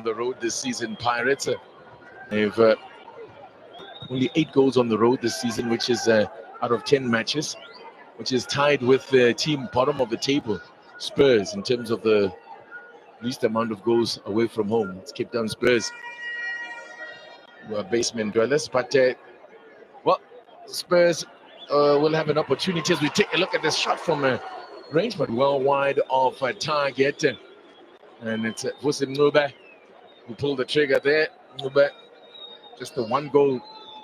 On the road this season, Pirates. They've only 8 goals on the road this season, which is out of 10 matches, which is tied with the team bottom of the table, Spurs, in terms of the least amount of goals away from home. It's Cape Town Spurs, who are basement dwellers. But, well, Spurs will have an opportunity as we take a look at this shot from range, but well wide of a target. And it's Vusim Nube who pulled the trigger there. Nube, just the 1 goal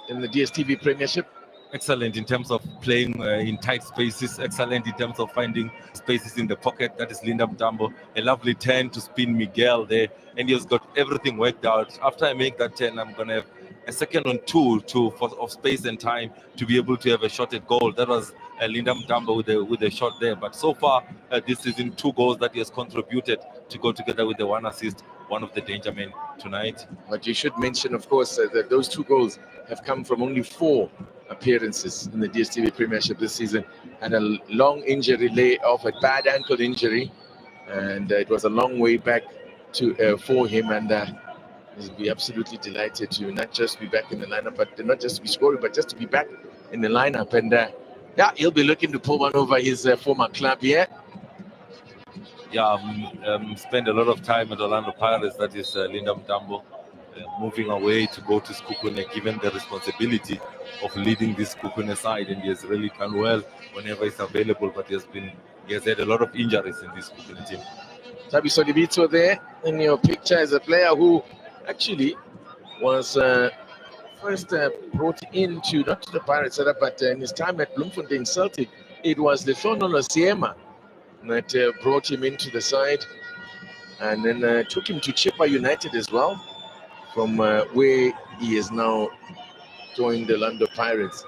in the DStv Premiership. Excellent in terms of playing in tight spaces, excellent in terms of finding spaces in the pocket. That is Linda Mtambo. A lovely turn to spin Miguel there, and he has got everything worked out. After I make that turn, I'm going to have a second on two of space and time to be able to have a shot at goal. That was Linda Mtambo with a shot there. But so far, this season, 2 goals that he has contributed to go together with the 1 assist, one of the danger men tonight. But you should mention, of course, that those 2 goals have come from only 4 appearances in the DStv Premiership this season. Had a long injury layoff, a bad ankle injury, and it was a long way back to for him. And he'll be absolutely delighted to not just be back in the lineup, but not just to be scoring, but just to be back in the lineup. And yeah, he'll be looking to pull one over his former club here. Yeah, spent a lot of time at Orlando Pirates. That is Linda Mtambo. Moving away to go to Sekhukhune, given the responsibility of leading this Sekhukhune side, and he has really done well whenever he's available. But he has had a lot of injuries in this Sekhukhune team. Tabi Solibito there in your picture as a player who actually was first brought into, not to the Pirates setup, but in his time at Bloemfontein Celtic, it was the Shonola Siema that brought him into the side, and then took him to Chippa United as well, from where he is now joined the Orlando Pirates.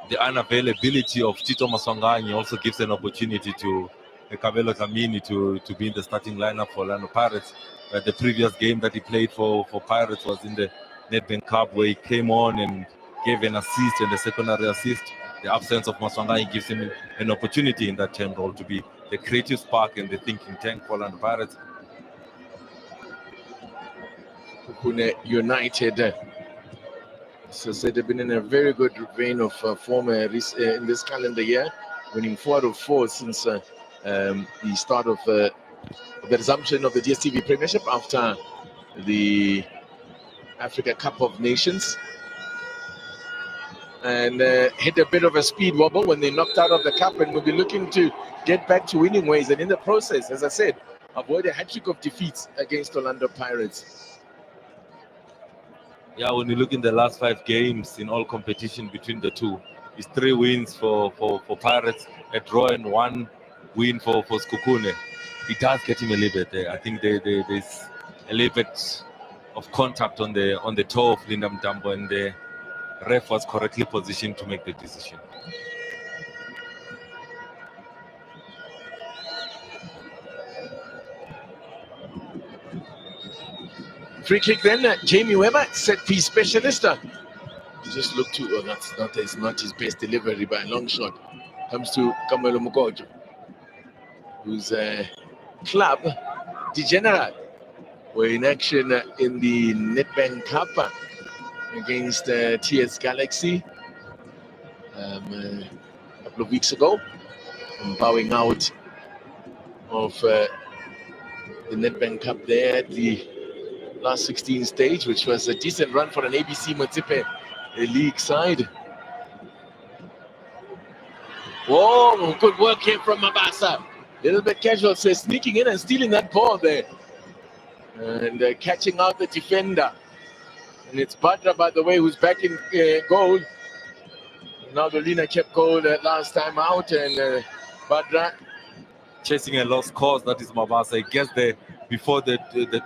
The unavailability of Tito Maswanganyi also gives an opportunity to Kabelo Dlamini to be in the starting lineup for Orlando Pirates. The previous game that he played for Pirates was in the Nedbank Cup, where he came on and gave an assist and a secondary assist. The absence of Maswanganyi gives him an opportunity in that 10 role to be the creative spark and the thinking tank for Orlando Pirates. Sekhukhune United, so they've been in a very good vein of form in this calendar year, winning 4 out of 4 since the start of the resumption of the DStv Premiership after the Africa Cup of Nations. And hit a bit of a speed wobble when they knocked out of the cup, and will be looking to get back to winning ways, and in the process, as I said, avoid a hat-trick of defeats against Orlando Pirates. Yeah, when you look in the last 5 games in all competition between the two, it's 3 wins for Pirates, a draw and 1 win for Sekhukhune. It does get him a little bit there. I think there's a little bit of contact on the toe of Linda Mtambo, and the ref was correctly positioned to make the decision. Free kick then, Jamie Weber, set piece specialist. Just look to, that's not his best delivery by a long shot. Comes to Kamelo Mugojo, whose club, Degenerate, were in action in the Nedbank Cup against TS Galaxy a couple of weeks ago, bowing out of the Nedbank Cup there at the last 16 stage, which was a decent run for an ABC Motsepe league side. Whoa, good work here from Mabasa. Little bit casual, so sneaking in and stealing that ball there, and catching out the defender. And it's Badra, by the way, who's back in goal. Now Dolina kept goal last time out, and Badra chasing a lost cause. That is Mabasa. He gets there before the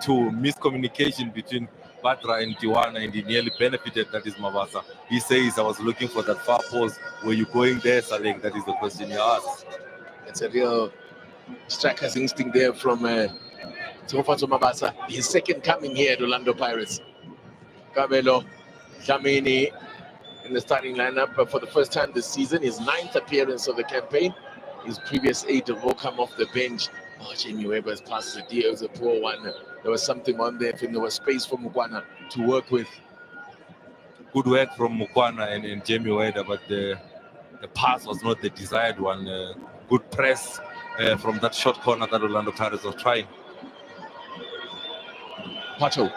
two miscommunication between Badra and Diwana, and he nearly benefited. That is Mabasa. He says, I was looking for that far post. Were you going there, Salek? That is the question he asked. It's a real striker's instinct there from Tofato Mabasa. His second coming here at Orlando Pirates. Kabelo Dlamini in the starting lineup for the first time this season. His 9th appearance of the campaign. His previous 8 have all come off the bench. Oh, Jamie Weber's pass the D. It was a poor one. There was something on there. I think there was space for Mukwana to work with. Good work from Mukwana and Jamie Weber, but the pass was not the desired one. Good press from that short corner that Orlando Pirates was trying. Pato.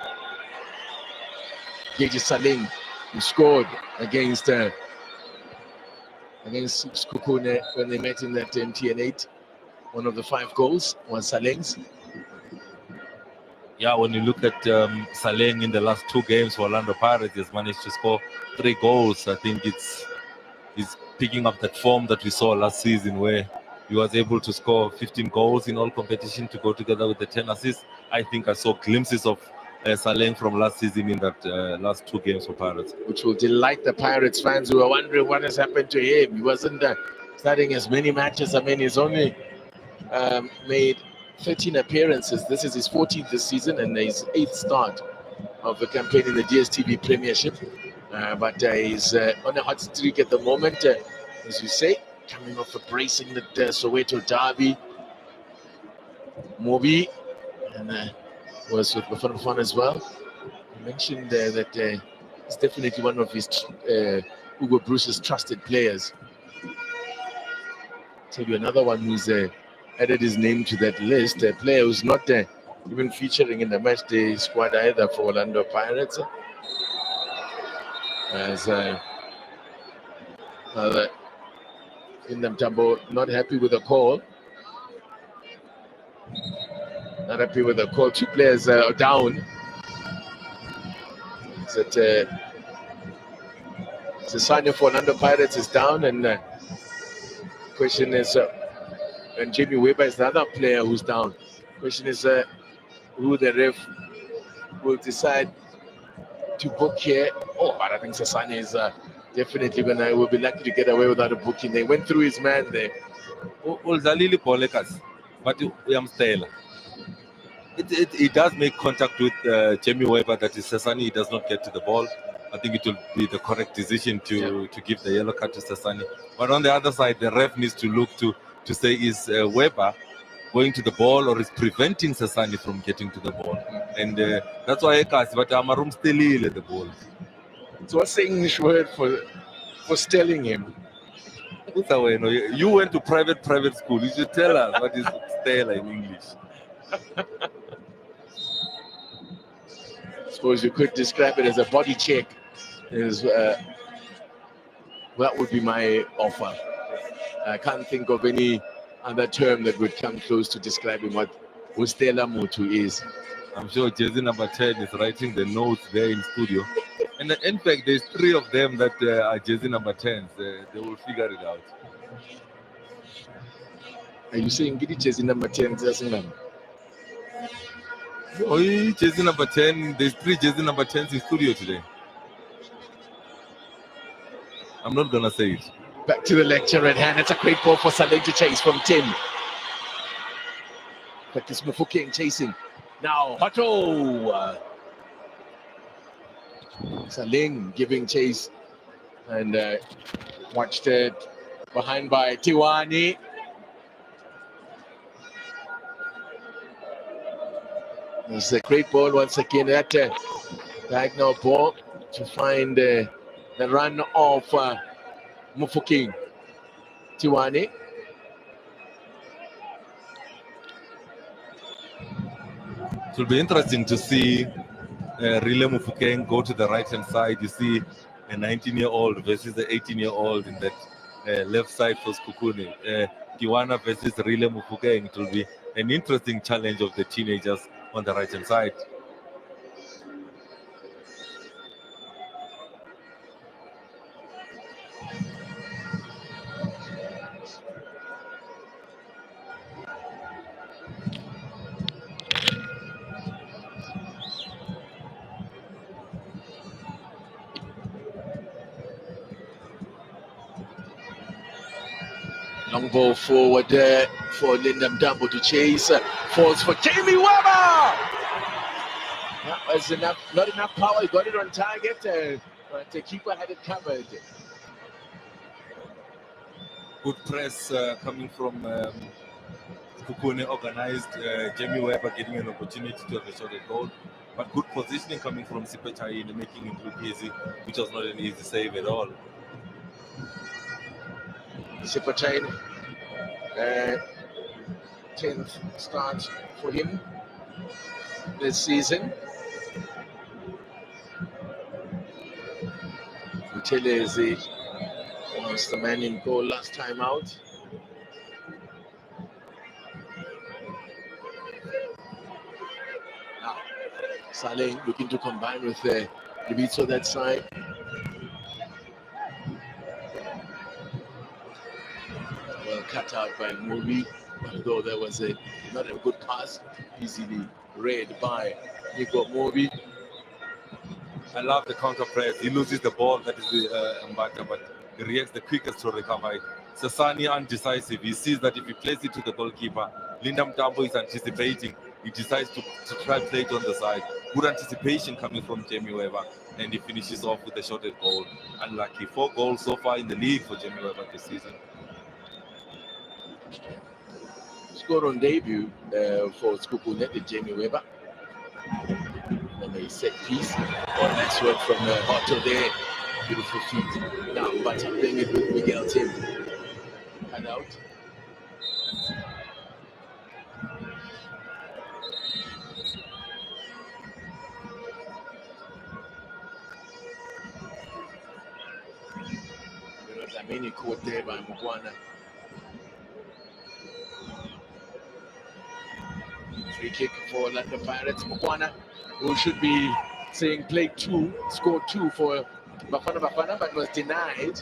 Gage Saling, who scored against Sekhukhune when they met in that TN8. One of the 5 goals was Saleng's. Yeah, when you look at Saleng in the last 2 games for Orlando Pirates, he's managed to score 3 goals. I think he's picking up that form that we saw last season where he was able to score 15 goals in all competition to go together with the 10 assists. I think I saw glimpses of Saleng from last season in that last 2 games for Pirates. Which will delight the Pirates fans who are wondering what has happened to him. He wasn't starting as many matches. I mean, he's only made 13 appearances. This is his 14th this season and his 8th start of the campaign in the DSTV Premiership. But he's on a hot streak at the moment, as you say, coming off a brace in the Soweto derby. Mobi and was with Bafana as well. You mentioned that he's definitely one of his Hugo Bruce's trusted players. Tell you another one who's added his name to that list, a player who's not even featuring in the matchday squad either for Orlando Pirates. As Lindam Tambo not happy with the call. Not happy with the call. 2 players are down. Sesane for Orlando Pirates is down, and question is, and Jamie Weber is the other player who's down. Question is who the ref will decide to book here. Oh, but I think Sesane is definitely will be lucky to get away without a booking. They went through his man there. But it does make contact with Jamie Weber, that is Sesane. He does not get to the ball. I think it will be the correct decision to give the yellow card to Sesane. But on the other side, the ref needs to look to say, is Weber going to the ball or is preventing Sesane from getting to the ball? And that's why but Amarum still at the ball. So what's the English word for stealing him? You went to private school. You should tell us what is stela in English. I suppose you could describe it as a body check. That would be my offer. I can't think of any other term that would come close to describing what Ustela Mutu is. I'm sure jersey number 10 is writing the notes there in studio. And in fact, there's 3 of them that are jersey number 10s. They will figure it out. Are you saying get jersey number 10? Oh, jersey number 10. There's 3 jersey number 10s in studio today. I'm not gonna say it. Back to the lecture at hand. It's a great ball for Saleng to chase from Tim. But this Mufokeng chasing. Now, Pato. Saleng giving chase. And watched it behind by Tiwani. It's a great ball once again. That diagonal ball to find the run of Mufokeng. Tiwani. It will be interesting to see Rile Mufokeng go to the right hand side. You see a 19-year-old versus the 18-year-old in that left side for Sekhukhune. Tiwana versus Rile Mufokeng. It will be an interesting challenge of the teenagers on the right hand side. Long ball forward for Lindam Dambo to chase. Falls for Jamie Weber. That was enough, not enough power. He got it on target. but the keeper had it covered. Good press coming from Sekhukhune, organized. Jamie Weber getting an opportunity to have a shot at goal. But good positioning coming from Sekhukhune, making it look easy, which was not an easy save at all. Sekhukhune, 10th start for him this season. Utelezi was the man in goal last time out. Now, Saleh looking to combine with the beats on that side. Well cut out by Mobi, although there was not a good pass, easily read by Nico Mobi. I love the counter press. He loses the ball, that is the Mbata, but he reacts the quickest to recover it. Sasani undecisive. He sees that if he plays it to the goalkeeper, Lindam Tambo is anticipating. He decides to try play it on the side. Good anticipation coming from Jamie Weber, and he finishes off with a shot at goal. Unlucky. 4 goals so far in the league for Jamie Weber this season. Scored on debut for Sekhukhune, Jamie Weber. On a set piece. Oh, nice work from Otto there. Beautiful feet. Now, but I'm playing it with Miguel Tim. Cut out. Many caught there by Mugwana. Free kick for London Pirates. Mugwana, who should be saying play 2, scored 2 for Bafana, but was denied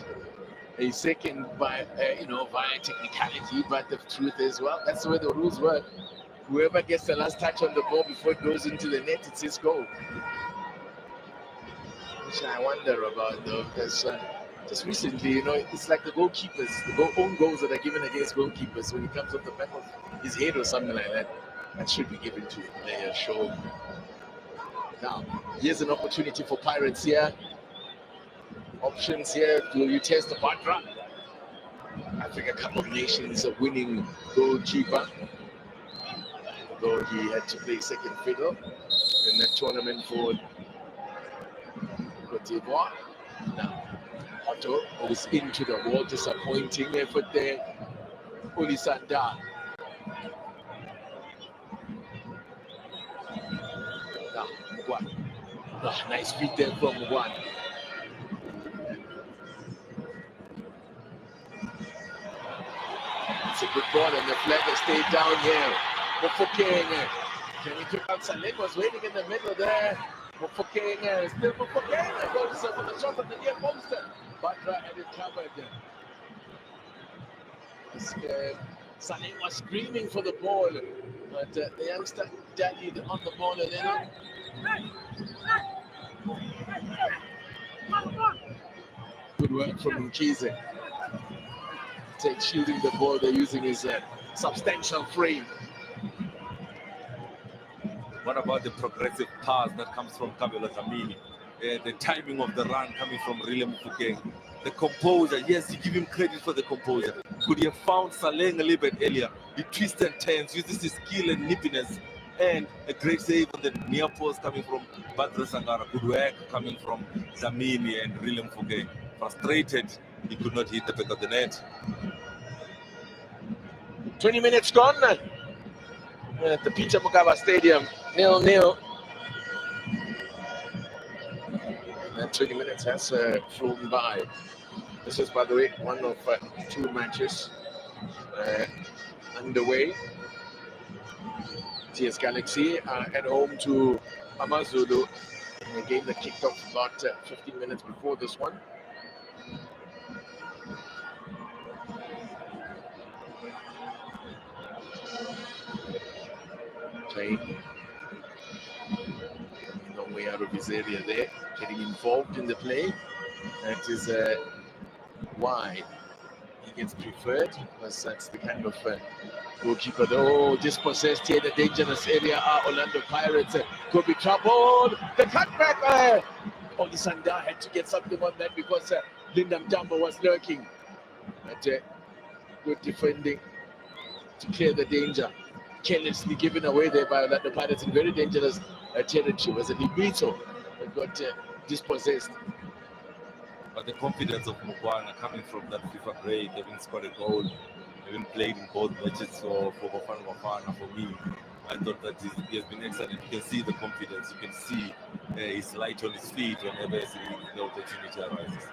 a second by via technicality. But the truth is, well, that's the way the rules work. Whoever gets the last touch on the ball before it goes into the net, it's his goal. Which I wonder about, though, because just recently, it's like the goalkeepers, own goals that are given against goalkeepers when he comes off the back of his head or something like that. That should be given to the player, sure. Now, here's an opportunity for Pirates here. Options here. Will you test the Batra? Africa Cup of Nations, a winning goalkeeper. Although he had to play second fiddle in that tournament for Cote d'Ivoire. Now, Otto was into the wall, disappointing effort there. Ulisanda. Now, Mugwan. Oh, nice feet there from Mugwan. It's a good ball, and the flag has stayed down here. Mufokeng. Can he pick out Saleh? Was waiting in the middle there. Mufokeng. Still Mufokeng. Goes for the shot of the near post. Batra had it covered. Saleh was screaming for the ball, but the youngster dallied on the ball a little. Good work from Mkize. Shielding the ball, they're using his substantial frame. What about the progressive pass that comes from Kabelo Dlamini? The timing of the run coming from Rile Mufokeng. The composure, yes, you give him credit for the composure. Could he have found Saleng a little bit earlier? He twists and turns, uses his skill and nippiness, and a great save on the near post coming from Badra Sangara. Good work coming from Dlamini and Rile Mufokeng. Frustrated, he could not hit the back of the net. 20 minutes gone at the Peter Mokaba Stadium, 0-0. And 20 minutes has flown by. This is, by the way, one of 2 matches underway. TS Galaxy at home to Amazulu, a game that kicked off about 15 minutes before this one. Okay. Long way out of his area there, getting involved in the play. That is why he gets preferred, because that's the kind of goalkeeper. Oh, dispossessed here in the dangerous area are Orlando Pirates. Could be trouble. The cutback. Olisanda had to get something on that because Linda Mtambo was lurking. But good defending to clear the danger. Carelessly given away there by the Pirates in very dangerous territory. Was a Libito that got dispossessed. But the confidence of Mukwana coming from that FIFA break, having scored a goal, having played in both matches for Bafana, for me, I thought that he has been excellent. You can see the confidence, you can see his light on his feet whenever the opportunity arises.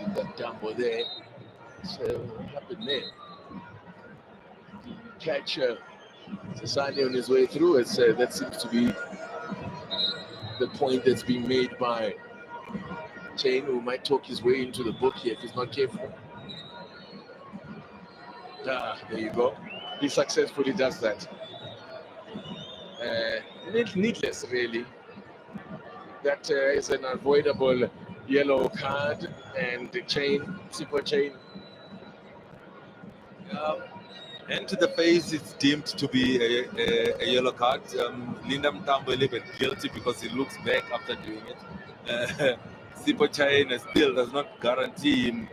In that jumbo there, so what happened there? Catch Sasani on his way through. It's, that seems to be the point that's being made by Chain, who might talk his way into the book here if he's not careful. There you go. He successfully does that. Needless, really. That is an avoidable yellow card, and the Super Chain. And to the face, it's deemed to be a yellow card. Linda Mtambo a little bit guilty because he looks back after doing it. Sipo Chain still does not guarantee him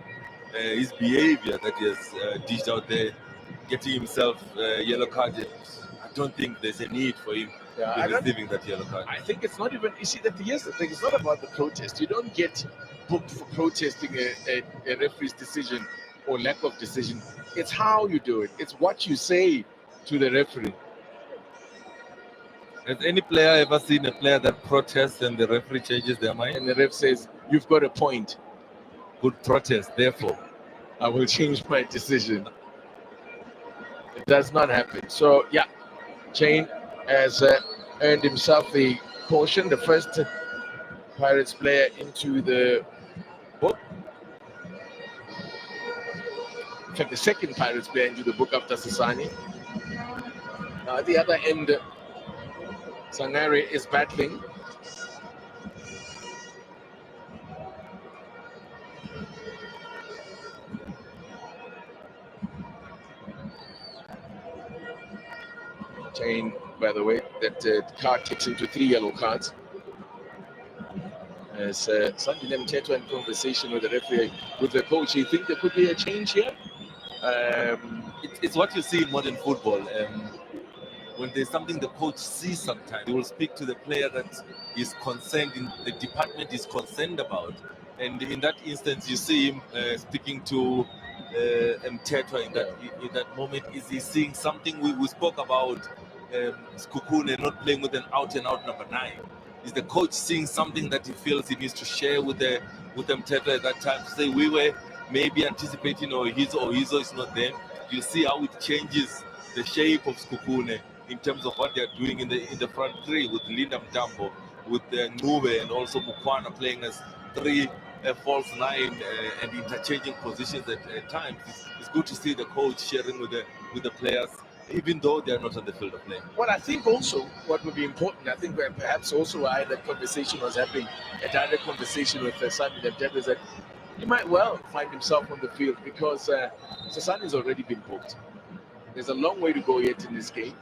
his behavior that he has dished out there, getting himself yellow carded. I don't think there's a need for him receiving that yellow card. I think it's not even, you see, here's the thing, it's not about the protest. You don't get booked for protesting a referee's decision or lack of decision. It's how you do it. It's what you say to the referee. Has any player ever seen a player that protests and the referee changes their mind? And the ref says, you've got a point. Good protest, therefore I will change my decision. It does not happen. So, yeah, Chain has earned himself the caution, the first Pirates player into the book. In fact, the second Pirates player into the book after Sasani. At the other end, Sangare is battling. Chain, by the way, that card takes into 3 yellow cards. As Sandy Lemteto in conversation with the referee, with the coach, you think there could be a change here? It's what you see in modern football. When there's something the coach sees sometimes, he will speak to the player that is concerned, in the department is concerned about. And in that instance, you see him speaking to Mtetwa in that moment. Is he seeing something? We spoke about Sekhukhune not playing with an out-and-out number 9. Is the coach seeing something that he feels he needs to share with Mtetwa at that time to say we were maybe anticipating or Hizo is not there? You see how it changes the shape of Sekhukhune in terms of what they're doing in the front three with Linda Mtambo, with Ngube and also Mukwana playing as 3 false 9 and interchanging positions at times. It's good to see the coach sharing with the players, even though they are not on the field of play. Well, I think also what would be important, I think perhaps also why that conversation was happening, a direct conversation with Sasani Lemteto, is that he might well find himself on the field because Sasani's already been booked. There's a long way to go yet in this game.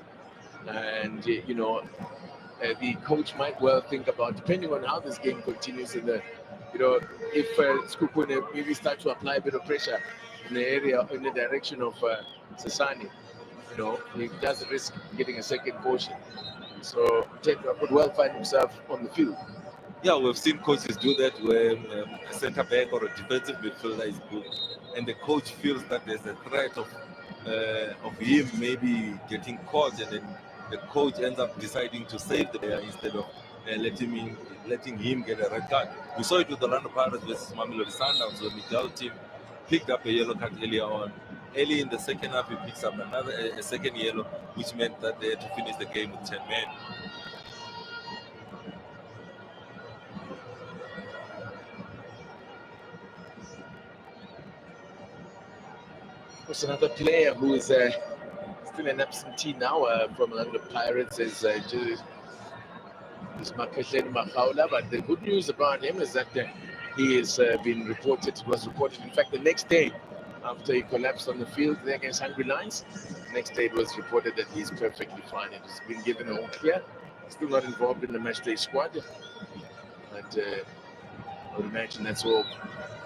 And, the coach might well think about, depending on how this game continues, in the, if Sekhukhune maybe start to apply a bit of pressure in the area, in the direction of Sasani, he does risk getting a second caution. So Tetra could well find himself on the field. Yeah, we've seen coaches do that when a centre back or a defensive midfielder is booked, and the coach feels that there's a threat of him maybe getting caught, and then the coach ends up deciding to save the player instead of letting him get a red card. We saw it with the Orlando Pirates versus Mamelodi Sundowns when Miguel team picked up a yellow card earlier on. Early in the second half, he picks up a second yellow, which meant that they had to finish the game with 10 men. Of course, another player who is still an absentee now from the Pirates is Makasheni Makhaula. But the good news about him is that he has been reported, was reported, in fact, the next day after he collapsed on the field there against Hungry Lions. The next day it was reported that he's perfectly fine. It has been given all clear. still not involved in the matchday squad. But I would imagine that's all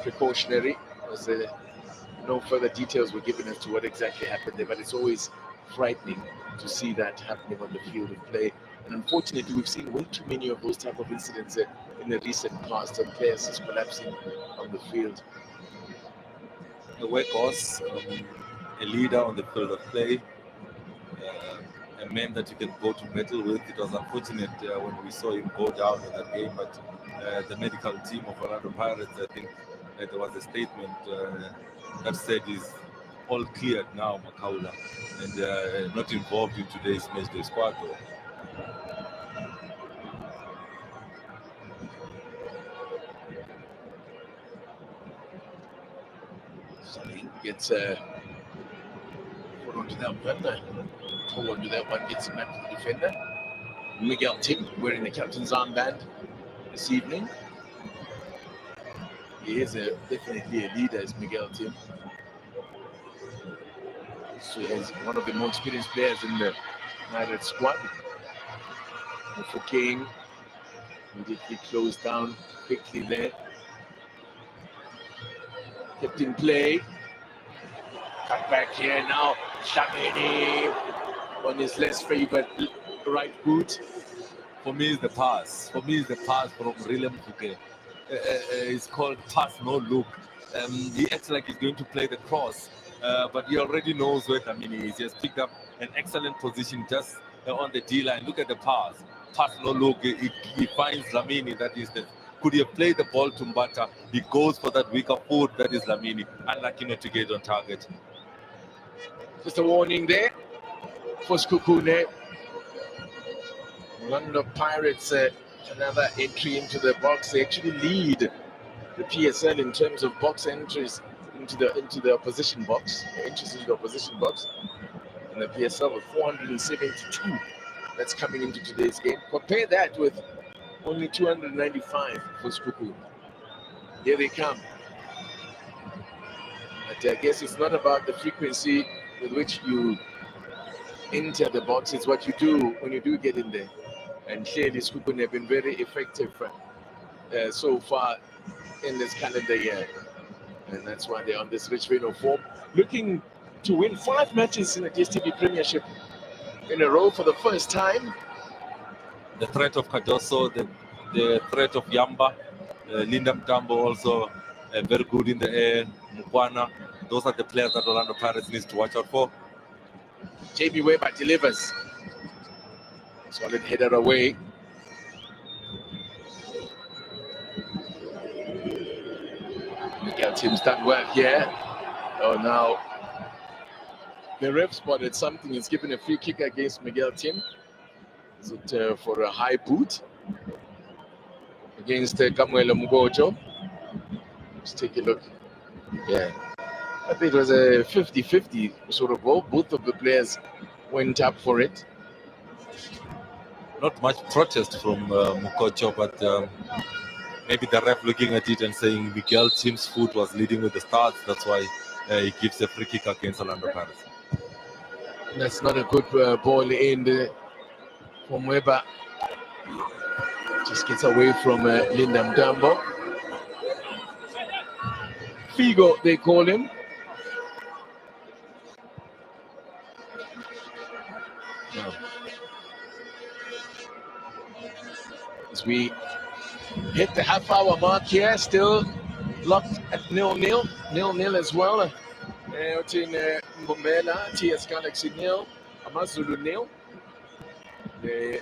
precautionary, as no further details were given as to what exactly happened there. But it's always frightening to see that happening on the field of play. And unfortunately, we've seen way too many of those type of incidents in the recent past, and players just collapsing on the field. A workhorse, a leader on the field of play, a man that you can go to battle with. It was unfortunate when we saw him go down in that game, but the medical team of Orlando Pirates, I think there was a statement that said he's all cleared now, Makaula, and not involved in today's matchday squad though. Gets put onto that one, pull onto that one, gets him back to the defender. Miguel Tim wearing the captain's armband this evening. He is definitely a leader, is Miguel Tim. So he's one of the more experienced players in the United squad. And for King, immediately closed down quickly there. Kept in play. Cut back here now. Shamini on his less favored right boot. For me, it's the pass. For me, it's the pass from Rilem Fuke. It's called pass no look. He acts like he's going to play the cross, but he already knows where Dlamini is. He has picked up an excellent position just on the D line. Look at the pass. Pass no look. He finds Dlamini. That is the. Could he have played the ball to Mbata? He goes for that weaker foot. That is Dlamini. Unlucky not to get on target. Just a warning there for Sekhukhune. Orlando Pirates, another entry into the box. They actually lead the PSL in terms of box entries into the opposition box, entries into the opposition box. And the PSL with 472. That's coming into today's game. Compare that with only 295 for Sekhukhune. Here they come. But I guess it's not about the frequency with which you enter the box, it's what you do when you do get in there. And clearly Sekhukhune have been very effective so far in this calendar year. And that's why they're on this rich vein of form. Looking to win 5 matches in the DStv Premiership in a row for the first time. The threat of Cardoso, the threat of Yamba, Lindam Tambo also very good in the air, Mukwana. Those are the players that Orlando Pirates needs to watch out for. Jamie Weber delivers. Solid header away. Miguel Tim's done well here. Oh, now the ref spotted something. He's given a free kick against Miguel Tim. Is it for a high boot against Kamuela Mugojo? Let's take a look. Yeah. I think it was a 50-50 sort of ball. Both of the players went up for it. Not much protest from Mukocho, but maybe the ref looking at it and saying Miguel Tim's foot was leading with the starts. That's why he gives a free kick against Orlando Pirates. That's not a good ball in from Weber. Just gets away from Lindam Dambo. Figo, they call him. No. As we hit the half-hour mark here, still locked at 0-0. 0-0 as well. Out in Mbombela, TS Galaxy 0, Amazulu 0. The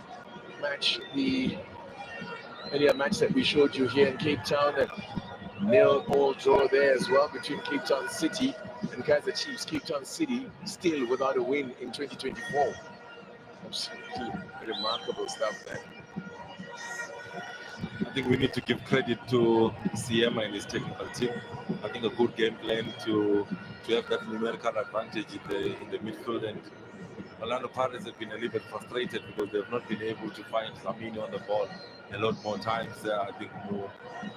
earlier match that we showed you here in Cape Town, 0-0 draw there as well between Cape Town City and Kaizer Chiefs. Cape Town City still without a win in 2024. Absolutely remarkable stuff there. I think we need to give credit to Siema and his technical team. I think a good game plan to have that numerical advantage in the midfield, and Orlando Pirates have been a little bit frustrated because they have not been able to find Lamini on the ball a lot more times. I think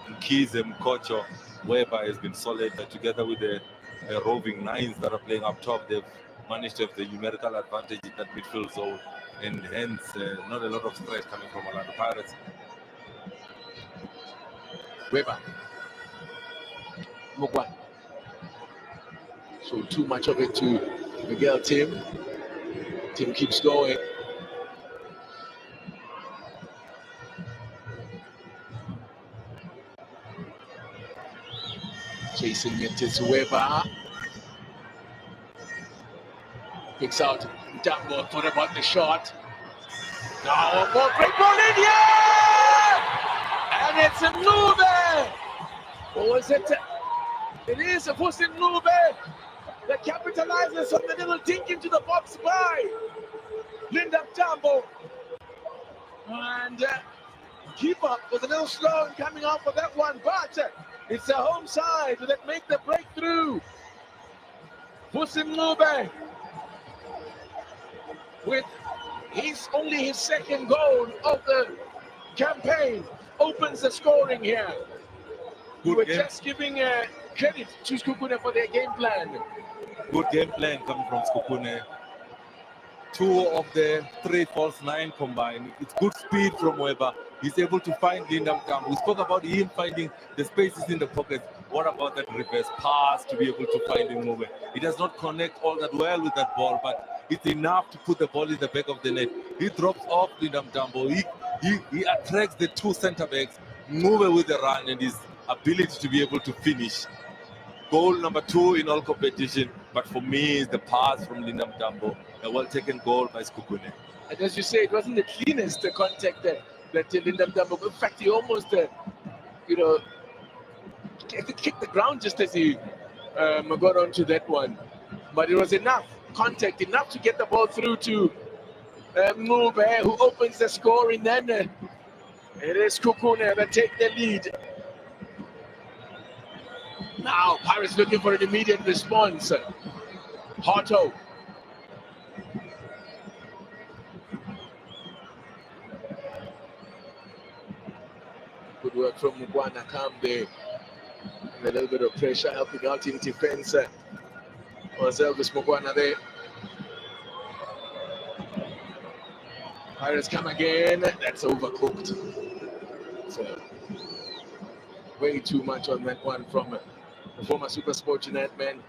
Mkize, Mkocho, Weber has been solid together with the roving nines that are playing up top. They've managed to have the numerical advantage in that midfield zone. and hence not a lot of stress coming from Orlando Pirates. Weber. Mugwan. So too much of it to Miguel Tim. Tim keeps going. Chasing it is Weber. Picks out Dambo. Thought about the shot. Now more great ball in here! And it's a Nube! Or was it? It is a Fusin Nube that capitalizes on the little dink into the box by Linda Dambo. And keeper was a little slow in coming out for that one, but it's the home side that make the breakthrough. Fusin Nube with only his second goal of the campaign opens the scoring here. We were just giving credit to Sekhukhune for their game plan. Good game plan coming from Sekhukhune. 2 of the 3 false 9 combined. It's good speed from Weber. He's able to find Lindam Tambo. We spoke about him finding the spaces in the pockets. What about that reverse pass to be able to find him over? He does not connect all that well with that ball, but it's enough to put the ball in the back of the net. He drops off Lindam Tambo. He attracts the 2 center backs, move with the run, and his ability to be able to finish. Goal number 2 in all competition, but for me, is the pass from Lindam Tambo. A well-taken goal by Sekhukhune. And as you say, it wasn't the cleanest contact that Lindam Tambo. In fact, he almost, kicked the ground just as he got onto that one. But it was enough contact, enough to get the ball through to Mube, who opens the score, and then it is Sekhukhune that take the lead. Now, Pirates looking for an immediate response. Hotto. Good work from Mugwana Kambe. And a little bit of pressure helping out in defense. Was Elvis Mugwana there. Pirates come again. That's overcooked. So, way too much on that one from the former Super Sport United man,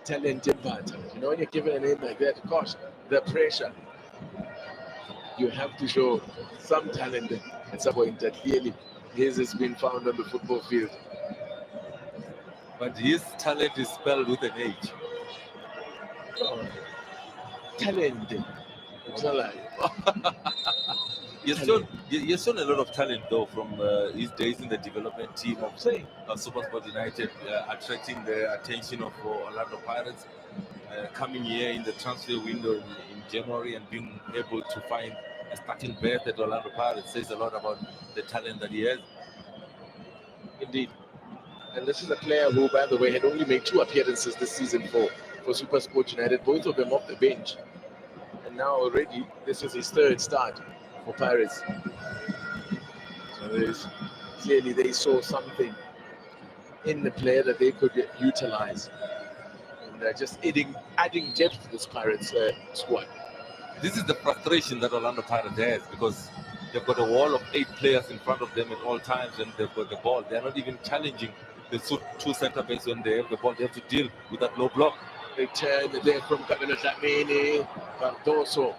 talented but when you're given a name like that, gosh, the pressure, you have to show some talent at some point. That clearly his has been found on the football field. But his talent is spelled with an H. Oh, talent. It's not like You've shown a lot of talent though from his days in the development team of Super Sport United, attracting the attention of Orlando Pirates, coming here in the transfer window in January and being able to find a starting berth at Orlando Pirates says a lot about the talent that he has. Indeed. And this is a player who, by the way, had only made 2 appearances this season for Super Sport United, both of them off the bench. And now already, this is his 3rd start for Pirates. So clearly they saw something in the player that they could utilize. And just adding depth to this Pirates squad. This is the frustration that Orlando Pirates has, because they've got a wall of 8 players in front of them at all times, and they've got the ball. They're not even challenging the 2 center backs when they have the ball. They have to deal with that low block. Return there from Kabelo Dlamini. Cardoso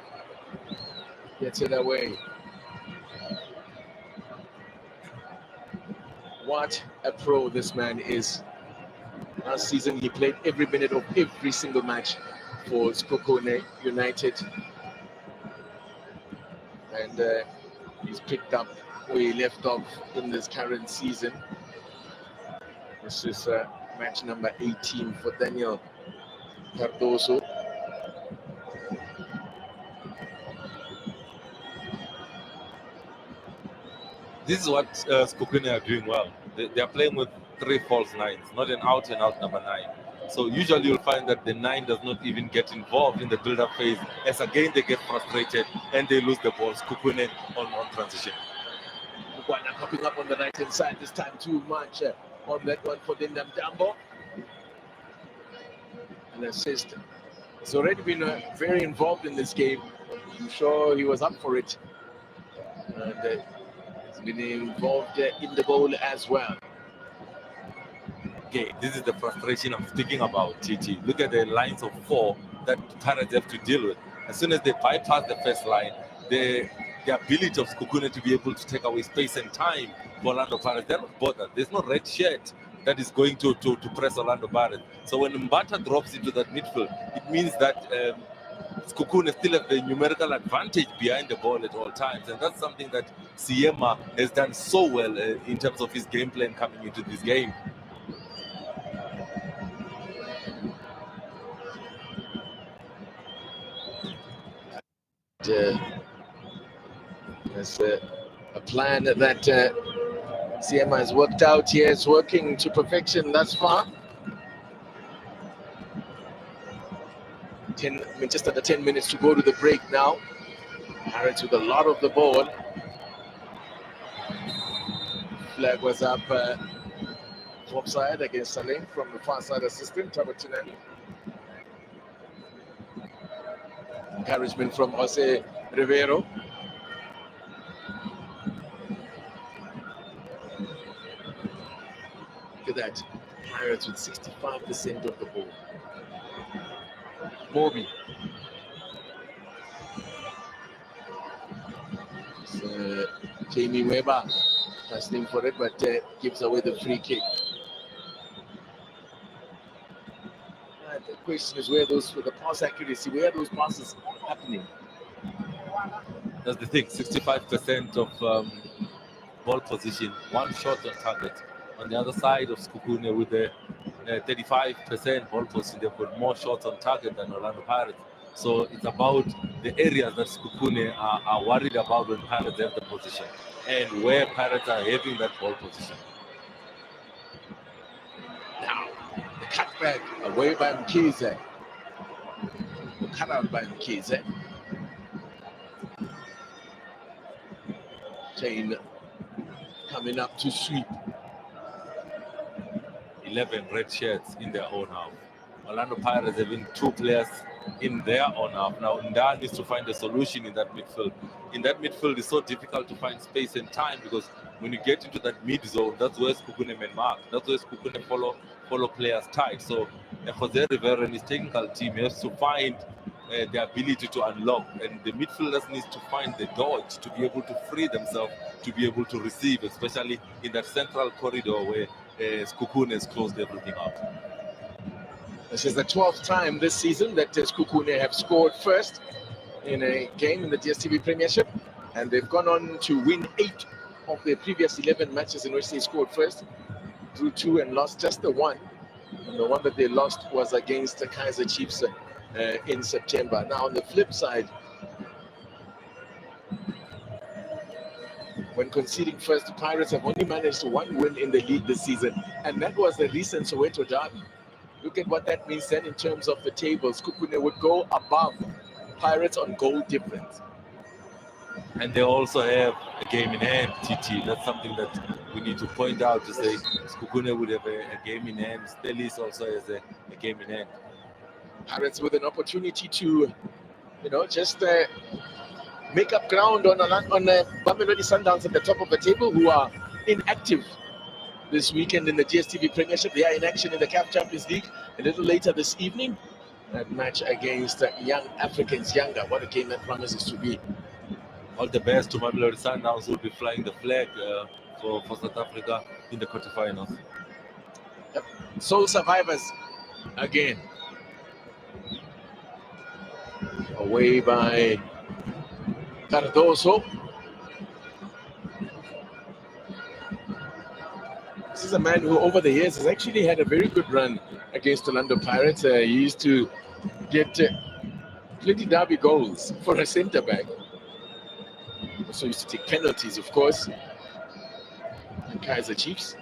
gets it away. What a pro this man is. Last season he played every minute of every single match for Sekhukhune United. And he's picked up where he left off in this current season. This is match number 18 for Daniel Cardoso. This is what Sekhukhune are doing well. They are playing with 3 false 9s, not an out-and-out number 9. So usually you'll find that the 9 does not even get involved in the build-up phase, as again they get frustrated and they lose the ball. Sekhukhune on transition. Mugwana popping up on the right-hand side this time, too much on that one for Lindam Tambo. An assist. He's already been very involved in this game. I'm sure he was up for it. And he's been involved in the goal as well. Okay, this is the frustration I'm speaking about, TT. Look at the lines of 4 that Pirates have to deal with. As soon as they bypass the first line, the ability of Sekhukhune to be able to take away space and time for Orlando Pirates, they're not bothered. There's no red shirt that is going to press Orlando Pirates. So when Mbata drops into that midfield, it means that Sekhukhune still have the numerical advantage behind the ball at all times. And that's something that Siema has done so well in terms of his game plan coming into this game. There's a plan that CMA has worked out here. It's working to perfection thus far. Just under 10 minutes to go to the break now. Pirates with a lot of the ball. Flag was up offside against Salem from the far side assistant, Tabatinani. Encouragement from Jose Rivero. Look at that. Pirates with 65% of the ball. Moby. Jamie Weber passing for it, but gives away the free kick. The question is where those, for the pass accuracy, where are those passes happening? That's the thing, 65% of ball position, one shot on target. On the other side of Sekhukhune with the 35% ball position, they've got more shots on target than Orlando Pirates. So it's about the areas that Sekhukhune are worried about when Pirates have the position and where Pirates are having that ball position. Now, the cutback away by Mkize. The cutout by Mkize. Chain coming up to sweep. 11 red shirts in their own half. Orlando Pirates having 2 players in their own half. Now, Nda needs to find a solution in that midfield. In that midfield, it's so difficult to find space and time because when you get into that mid zone, that's where Sekhukhune may mark. That's where Sekhukhune follow players tight. So Jose Rivera and his technical team has to find the ability to unlock, and the midfielders need to find the dodge to be able to free themselves, to be able to receive, especially in that central corridor where Sekhukhune has closed everything up. This is the 12th time this season that Sekhukhune have scored first in a game in the DStv Premiership, and they've gone on to win 8 of their previous 11 matches in which they scored first, drew 2 and lost just the 1. And the one that they lost was against the Kaizer Chiefs in September. Now on the flip side, when conceding first, the Pirates have only managed 1 win in the league this season, and that was the recent Soweto derby. Look at what that means then in terms of the tables. Sekhukhune would go above Pirates on goal difference. And they also have a game in hand, TT. That's something that we need to point out to say Sekhukhune would have a game in hand. Stellis also has a game in hand. Pirates with an opportunity to, just make up ground on Mamelodi Sundowns at the top of the table, who are inactive this weekend in the DStv Premiership. They are in action in the CAF Champions League a little later this evening. That match against Young Africans Younger. What a game that promises to be. All the best to Mamelodi Sundowns, who will be flying the flag for South Africa in the quarterfinals. Yep. Sole survivors again. Away by Cardoso. This is a man who over the years has actually had a very good run against Orlando Pirates. He used to get plenty derby goals for a centre back. Also used to take penalties, of course. And Kaizer Chiefs.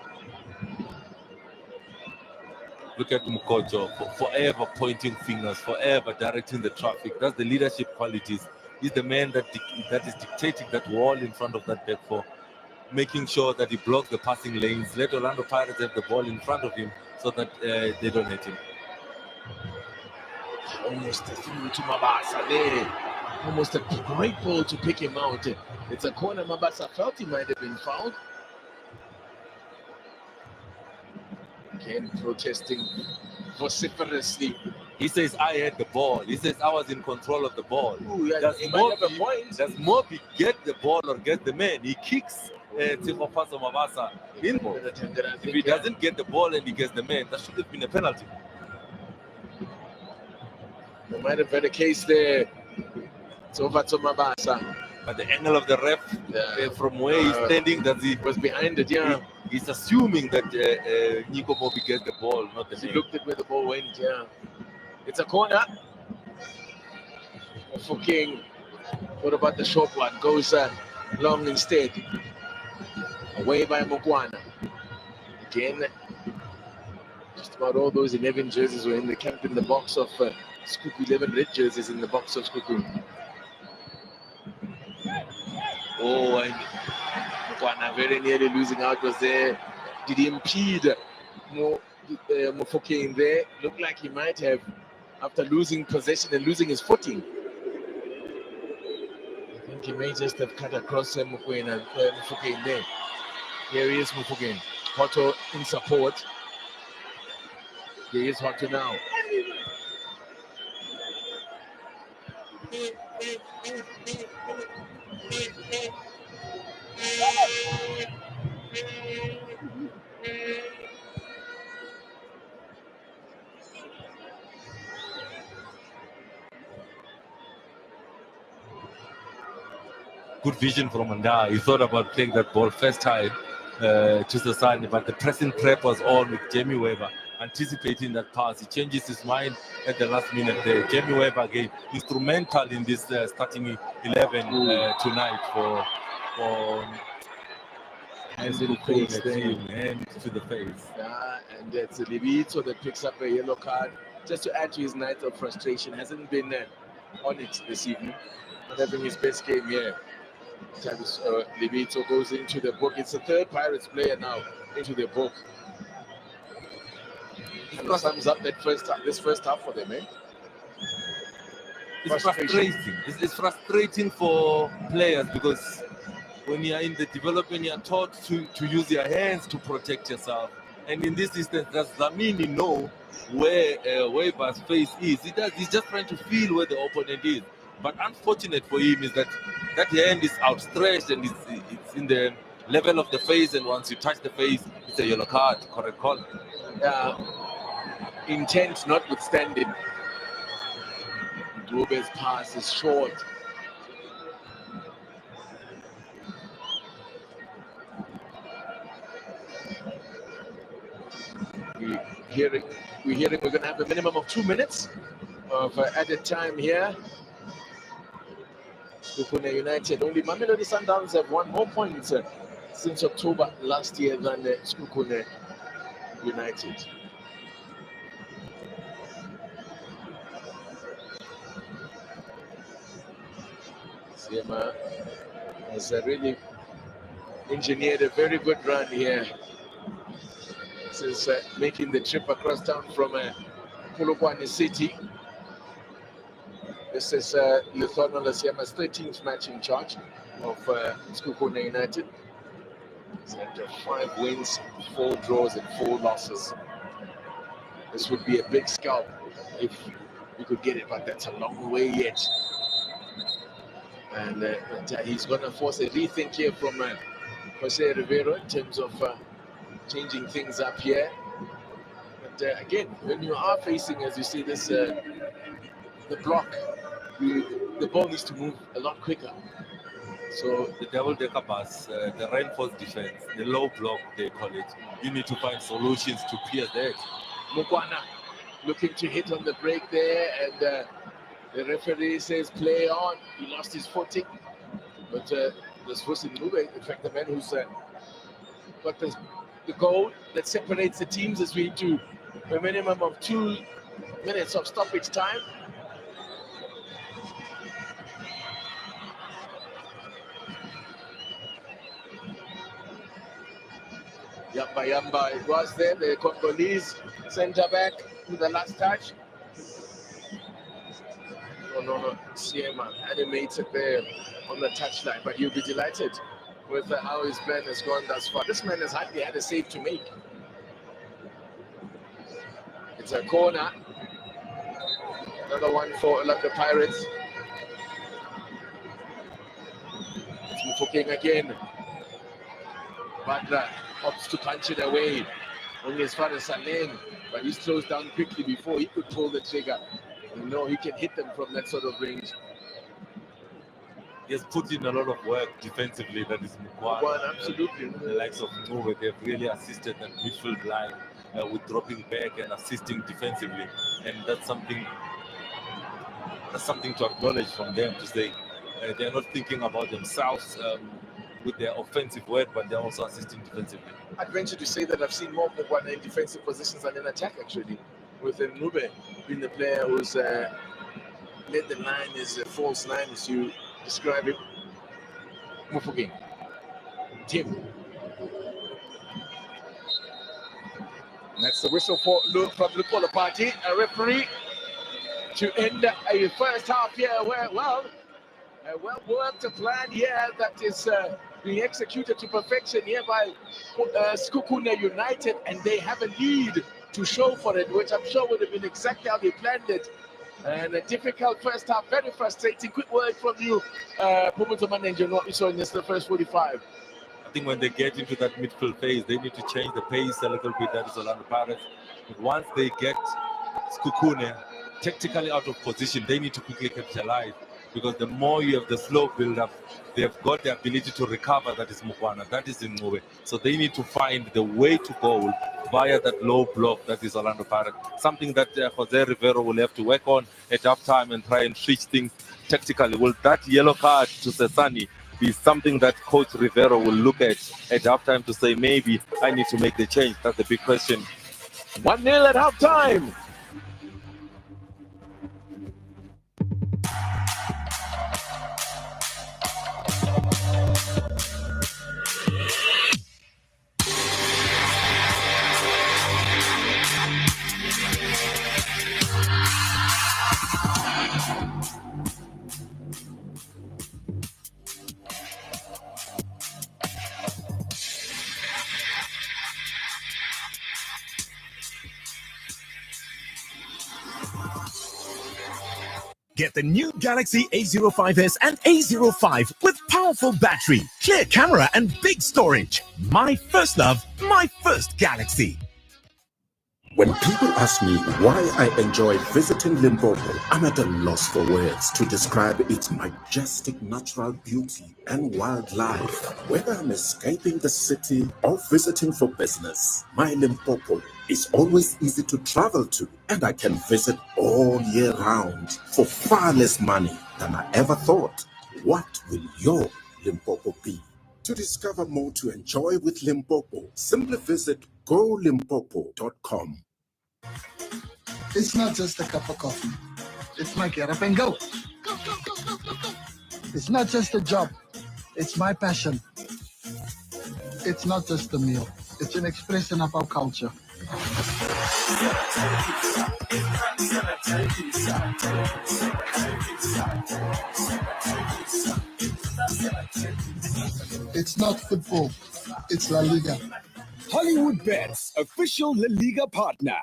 Look at Mukojo, forever pointing fingers, forever directing the traffic. That's the leadership qualities. He's the man that is dictating that wall in front of that back four, making sure that he blocks the passing lanes. Let Orlando Pirates have the ball in front of him so that they don't hit him. Almost through to Mabasa there. Almost a great ball to pick him out. It's a corner. Mabasa felt he might have been fouled. Again, protesting vociferously. He says, I had the ball. He says, I was in control of the ball. Ooh, yeah, Does he might have a point. Does Mobi get the ball or get the man? He kicks Sekhukhune Mabasa in ball. If he doesn't get the ball and he gets the man, that should have been a penalty. We might have had a case there. It's over to Mabasa. But the angle of the ref from where he's standing, that he was behind it, yeah. He's assuming that Nico Mobi gets the ball, not the man. He looked at where the ball went, yeah. It's a corner. For King. What about the short one? Goes long instead. Away by Mokwana. Again, just about all those 11 jerseys were in the camp in the box of Sekhukhune. 11 red jerseys in the box of Sekhukhune. Oh, and Mokwana very nearly losing out was there. Did he impede Mofoke in there? Looked like he might have, after losing possession and losing his footing. I think he may just have cut across Mofoke in there. Here he is, Mofoke. Hoto in support. Here is Hoto now. Good vision from Manda. He thought about playing that ball first time to Sasani, but the pressing prep was on with Jamie Weber, anticipating that pass. He changes his mind at the last minute there. Jamie Weber again instrumental in this starting 11 tonight for hands in the face, hand to the face. Yeah, and it's Libito that picks up a yellow card. Just to add to his night of frustration, hasn't been on it this evening. Not having his best game here. Libito goes into the book. It's the third Pirates player now into the book. And sums up that this first half for them, eh? It's frustrating. It's frustrating for players because when you are in the development, you are taught to use your hands to protect yourself. And in this instance, does Zamini know where Weber's face is? He's just trying to feel where the opponent is. But unfortunate for him is that hand is outstretched and it's in the level of the face, and once you touch the face, it's a yellow card. Correct call. Intent notwithstanding. Dube's pass is short. We're hearing we're going to have a minimum of 2 minutes of added time here. Sekhukhune United, only Mamelodi Sundowns have won more points since October last year than Sekhukhune United. Siema has really engineered a very good run here since making the trip across town from Polokwane City. This is Luthono Lasiema's 13th match in charge of Sekhukhune United. He's had 5 wins, 4 draws, and 4 losses. This would be a big scalp if we could get it, but that's a long way yet. And he's going to force a rethink here from Jose Rivero in terms of changing things up here. But again, when you are facing, as you see, this the block, the ball needs to move a lot quicker. So the double-decker bus, the reinforced defense, the low block they call it, you need to find solutions to pierce that. Mokwana looking to hit on the break there, and the referee says play on. He lost his footing, but this was in Mube, in fact, the man who's got the goal that separates the teams as we do a minimum of 2 minutes of stoppage time. Yamba, it was there, the Congolese centre back with the last touch. Nono Siema animated there on the touchline, but you'll be delighted with how his plan has gone thus far. This man has hardly had a save to make. It's a corner. Another one for the Pirates. It's Mufokeng again. Butler opts to punch it away. Only as far as Saleng, but he slows down quickly before he could pull the trigger. You know, he can hit them from that sort of range. He has put in a lot of work defensively. That is Mukwana. Absolutely. The likes of Ngube, they've really assisted that midfield line with dropping back and assisting defensively, and that's something to acknowledge from them, to say they're not thinking about themselves with their offensive work, but they're also assisting defensively. I'd venture to say that I've seen more Mukwana in defensive positions than in attack, actually, with Ngube being the player who's led the line as a false nine, as you describe it. Mufokeng. Tim. And that's the whistle for Luke from Lupola Party, a referee, to end a first half here where, a well-worked plan here that is being executed to perfection here by Sekhukhune United, and they have a lead to show for it, which I'm sure would have been exactly how they planned it. And a difficult first half, very frustrating. Quick word from you, Pumuto Manenjo, what we saw in this the first 45. I think when they get into that midfield phase, they need to change the pace a little bit. That is Orlando Pirates. But once they get Sekhukhune tactically out of position, they need to quickly capitalize, because the more you have the slow build-up, they've got the ability to recover. That is Mukwana, that is Ngube. So they need to find the way to goal via that low block that is Orlando Pirates. Something that Jose Rivero will have to work on at halftime and try and switch things tactically. Will that yellow card to Sesani be something that Coach Rivero will look at halftime to say, maybe I need to make the change? That's the big question. 1-0 at halftime. Get the new Galaxy A05s and A05 with powerful battery, clear camera, and big storage. My first love, my first Galaxy. When people ask me why I enjoy visiting Limpopo, I'm at a loss for words to describe its majestic natural beauty and wildlife. Whether I'm escaping the city or visiting for business, my Limpopo is always easy to travel to, and I can visit all year round for far less money than I ever thought. What will your Limpopo be? To discover more to enjoy with Limpopo, simply visit golimpopo.com. It's not just a cup of coffee. It's my get up and go. It's not just a job. It's my passion. It's not just a meal. It's an expression of our culture. It's not football. It's La Liga. Hollywood Bets, official La Liga partner.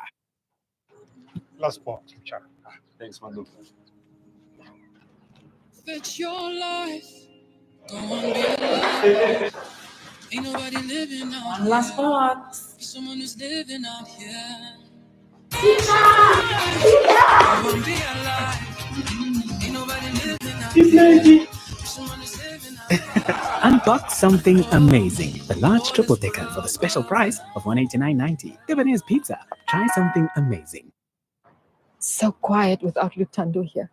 Last part. Thanks, Manu. It's your life. Go on, be alive. Ain't nobody living out here. Last part. Someone who's living out here. Go on, be alive. Ain't nobody living out here. Someone who's living out here. Unbox something amazing. The large triple decker for the special price of $189.90. Lebanese pizza. Try something amazing. So quiet without Lutando here.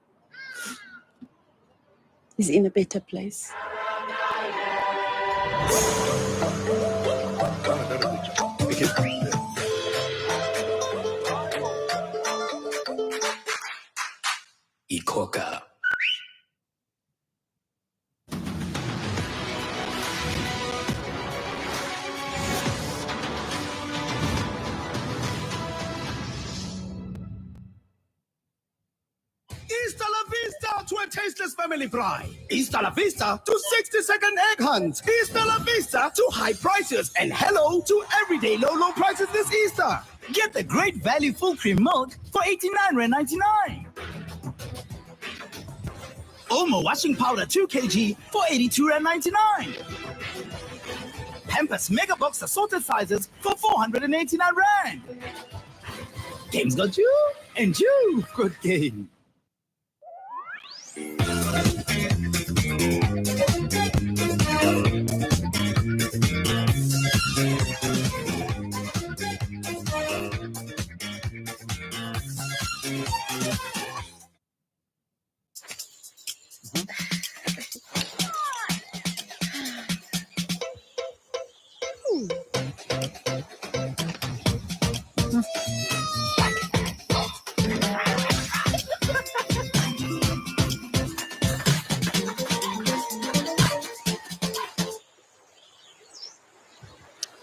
He's in a better place. Ikoka. Hasta la vista, priceless family pride. Easter La Vista to 60-second egg hunt. Easter La Vista to high prices. And hello to everyday low prices this Easter. Get the great value full cream milk for 89.99. Omo washing powder 2 kg for 82.99. Pampers Mega Box assorted sizes for 489 Rand. Games got you and you. Good game.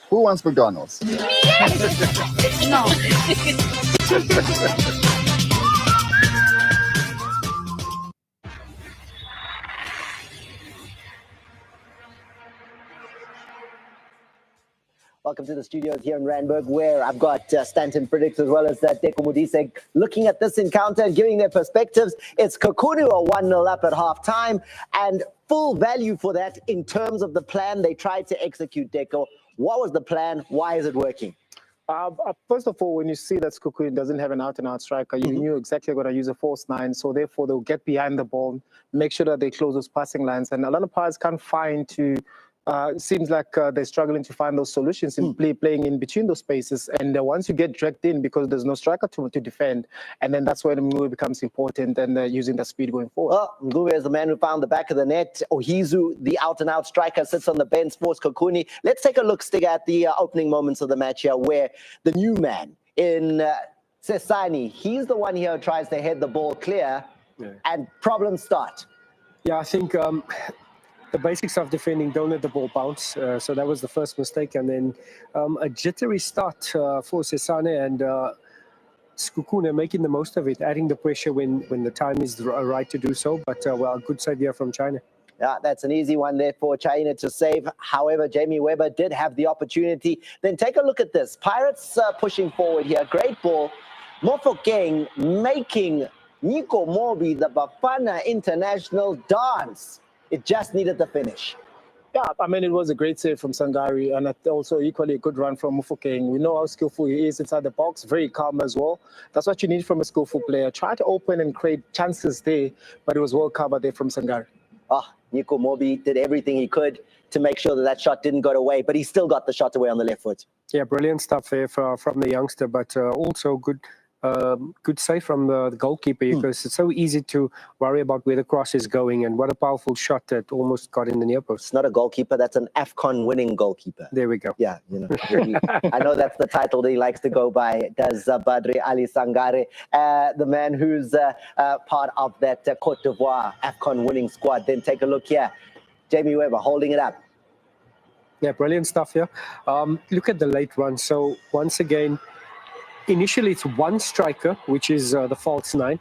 Who wants McDonald's? No. Welcome to the studios here in Randburg, where I've got Stanton Predicts as well as Deko Modise looking at this encounter and giving their perspectives. It's Sekhukhune are 1-0 up at halftime, and full value for that in terms of the plan they tried to execute, Deko. What was the plan? Why is it working? First of all, when you see that Sekhukhune doesn't have an out-and-out striker, you knew exactly going to use a false nine, so therefore they'll get behind the ball, make sure that they close those passing lines, and a lot of players can't find to. It seems like they're struggling to find those solutions in playing in between those spaces. And once you get dragged in because there's no striker to defend, and then that's where the move becomes important and using that speed going forward. Well, Ngube is the man who found the back of the net. Ohizu, the out-and-out striker, sits on the bench for Sekhukhune. Let's take a look, Stig, at the opening moments of the match here, where the new man in Sesani, he's the one here who tries to head the ball clear, and problems start. Yeah, I think the basics of defending, don't let the ball bounce. So that was the first mistake. And then a jittery start for Sesane and Sekhukhune making the most of it, adding the pressure when the time is right to do so. But, well, good save here from China. Yeah, that's an easy one there for China to save. However, Jamie Weber did have the opportunity. Then take a look at this. Pirates pushing forward here. Great ball. Mofokeng making Nico Mobi the Bafana International dance. It just needed the finish. Yeah, I mean, it was a great save from Sangari and also equally a good run from Mufokeng. We know how skillful he is inside the box, very calm as well. That's what you need from a skillful player. Try to open and create chances there, but it was well covered there from Sangari. Nico Mobi did everything he could to make sure that that shot didn't go away, but he still got the shot away on the left foot. Yeah, brilliant stuff there from the youngster, but also good save from the goalkeeper, because it's so easy to worry about where the cross is going, and what a powerful shot that almost got in the near post. It's not a goalkeeper, that's an AFCON winning goalkeeper. There we go. Yeah, you know, I know that's the title that he likes to go by, does Badri Ali Sangare, the man who's part of that Cote d'Ivoire AFCON winning squad. Then take a look here, Jamie Weber holding it up. Yeah, brilliant stuff here. Look at the late run. So once again, initially, it's one striker, which is the false nine,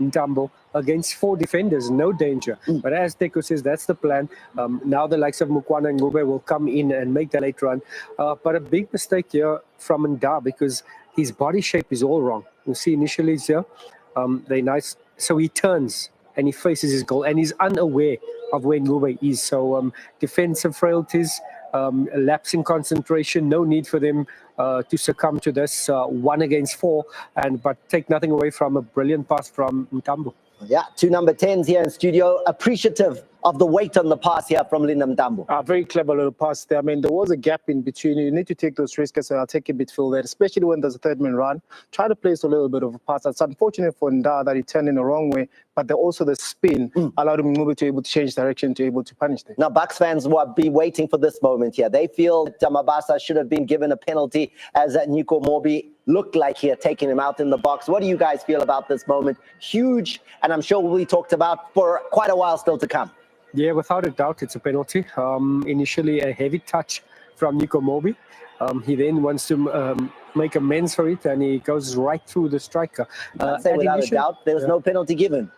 Ntambo, against 4 defenders, no danger. But as Teko says, that's the plan. Now the likes of Mukwana and Ngube will come in and make the late run. But a big mistake here from Nda, because his body shape is all wrong. You see initially here, they're nice. So he turns and he faces his goal, and he's unaware of where Ngube is. So defensive frailties, lapse in concentration, no need for them to succumb to this 1 against 4, but take nothing away from a brilliant pass from Ntambo. Yeah, 2 number 10s here in studio, appreciative of the weight on the pass here from Linda Ntambo. Very clever little pass there. I mean, there was a gap in between. You need to take those risks, so I'll take a midfield there, especially when there's a third man run. Try to place a little bit of a pass. It's unfortunate for Nda that he turned in the wrong way, but also the spin allowed him to be able to change direction, to be able to punish them. Now, Bucks fans will be waiting for this moment here. They feel that Mabasa should have been given a penalty, as Nico Mobi looked like he had taken him out in the box. What do you guys feel about this moment? Huge, and I'm sure will be talked about for quite a while still to come. Yeah, without a doubt, it's a penalty. Initially, a heavy touch from Nico Mobi. He then wants to make amends for it, and he goes right through the striker. I'd say without a doubt, there was no penalty given.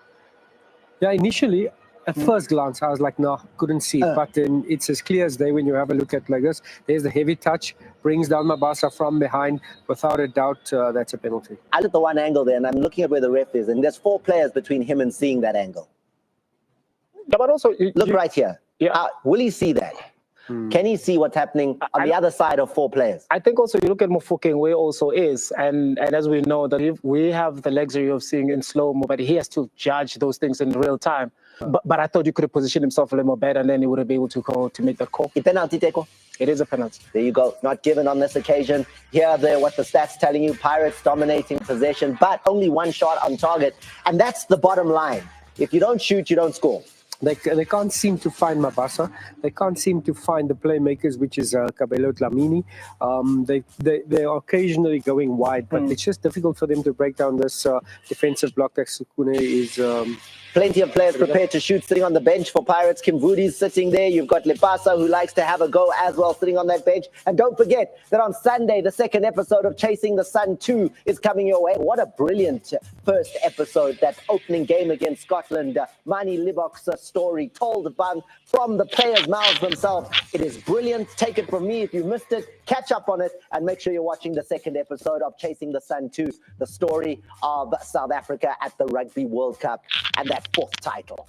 Yeah, initially, at first glance, I was like, no, couldn't see. But then it's as clear as day when you have a look at like this. There's the heavy touch, brings down Mabasa from behind. Without a doubt, that's a penalty. I look at the one angle there, and I'm looking at where the ref is, and there's 4 players between him and seeing that angle. No, but also, look right here. Yeah. Will he see that? Can he see what's happening on the other side of 4 players? I think also you look at Mofokeng where also is, and as we know that we have the luxury of seeing in slow-mo, but he has to judge those things in real time. But I thought you could have positioned himself a little more better, and then he would have been able to go to make that call. A penalty, Teko? It is a penalty. There you go. Not given on this occasion. Here are what the stats telling you. Pirates dominating possession, but only 1 shot on target. And that's the bottom line. If you don't shoot, you don't score. They can't seem to find Mabasa. They can't seem to find the playmakers, which is Kabelo Dlamini. They are occasionally going wide, but it's just difficult for them to break down this defensive block that Sekhukhune is... Plenty of players prepared to shoot sitting on the bench for Pirates. Kimvudi's sitting there. You've got Lepasa, who likes to have a go as well, sitting on that bench. And don't forget that on Sunday, the 2nd episode of Chasing the Sun 2 is coming your way. What a brilliant first episode, that opening game against Scotland. Mani Libok's story told from the players' mouths themselves. It is brilliant. Take it from me. If you missed it, catch up on it, and make sure you're watching the 2nd episode of Chasing the Sun 2, the story of South Africa at the Rugby World Cup and that 4th title.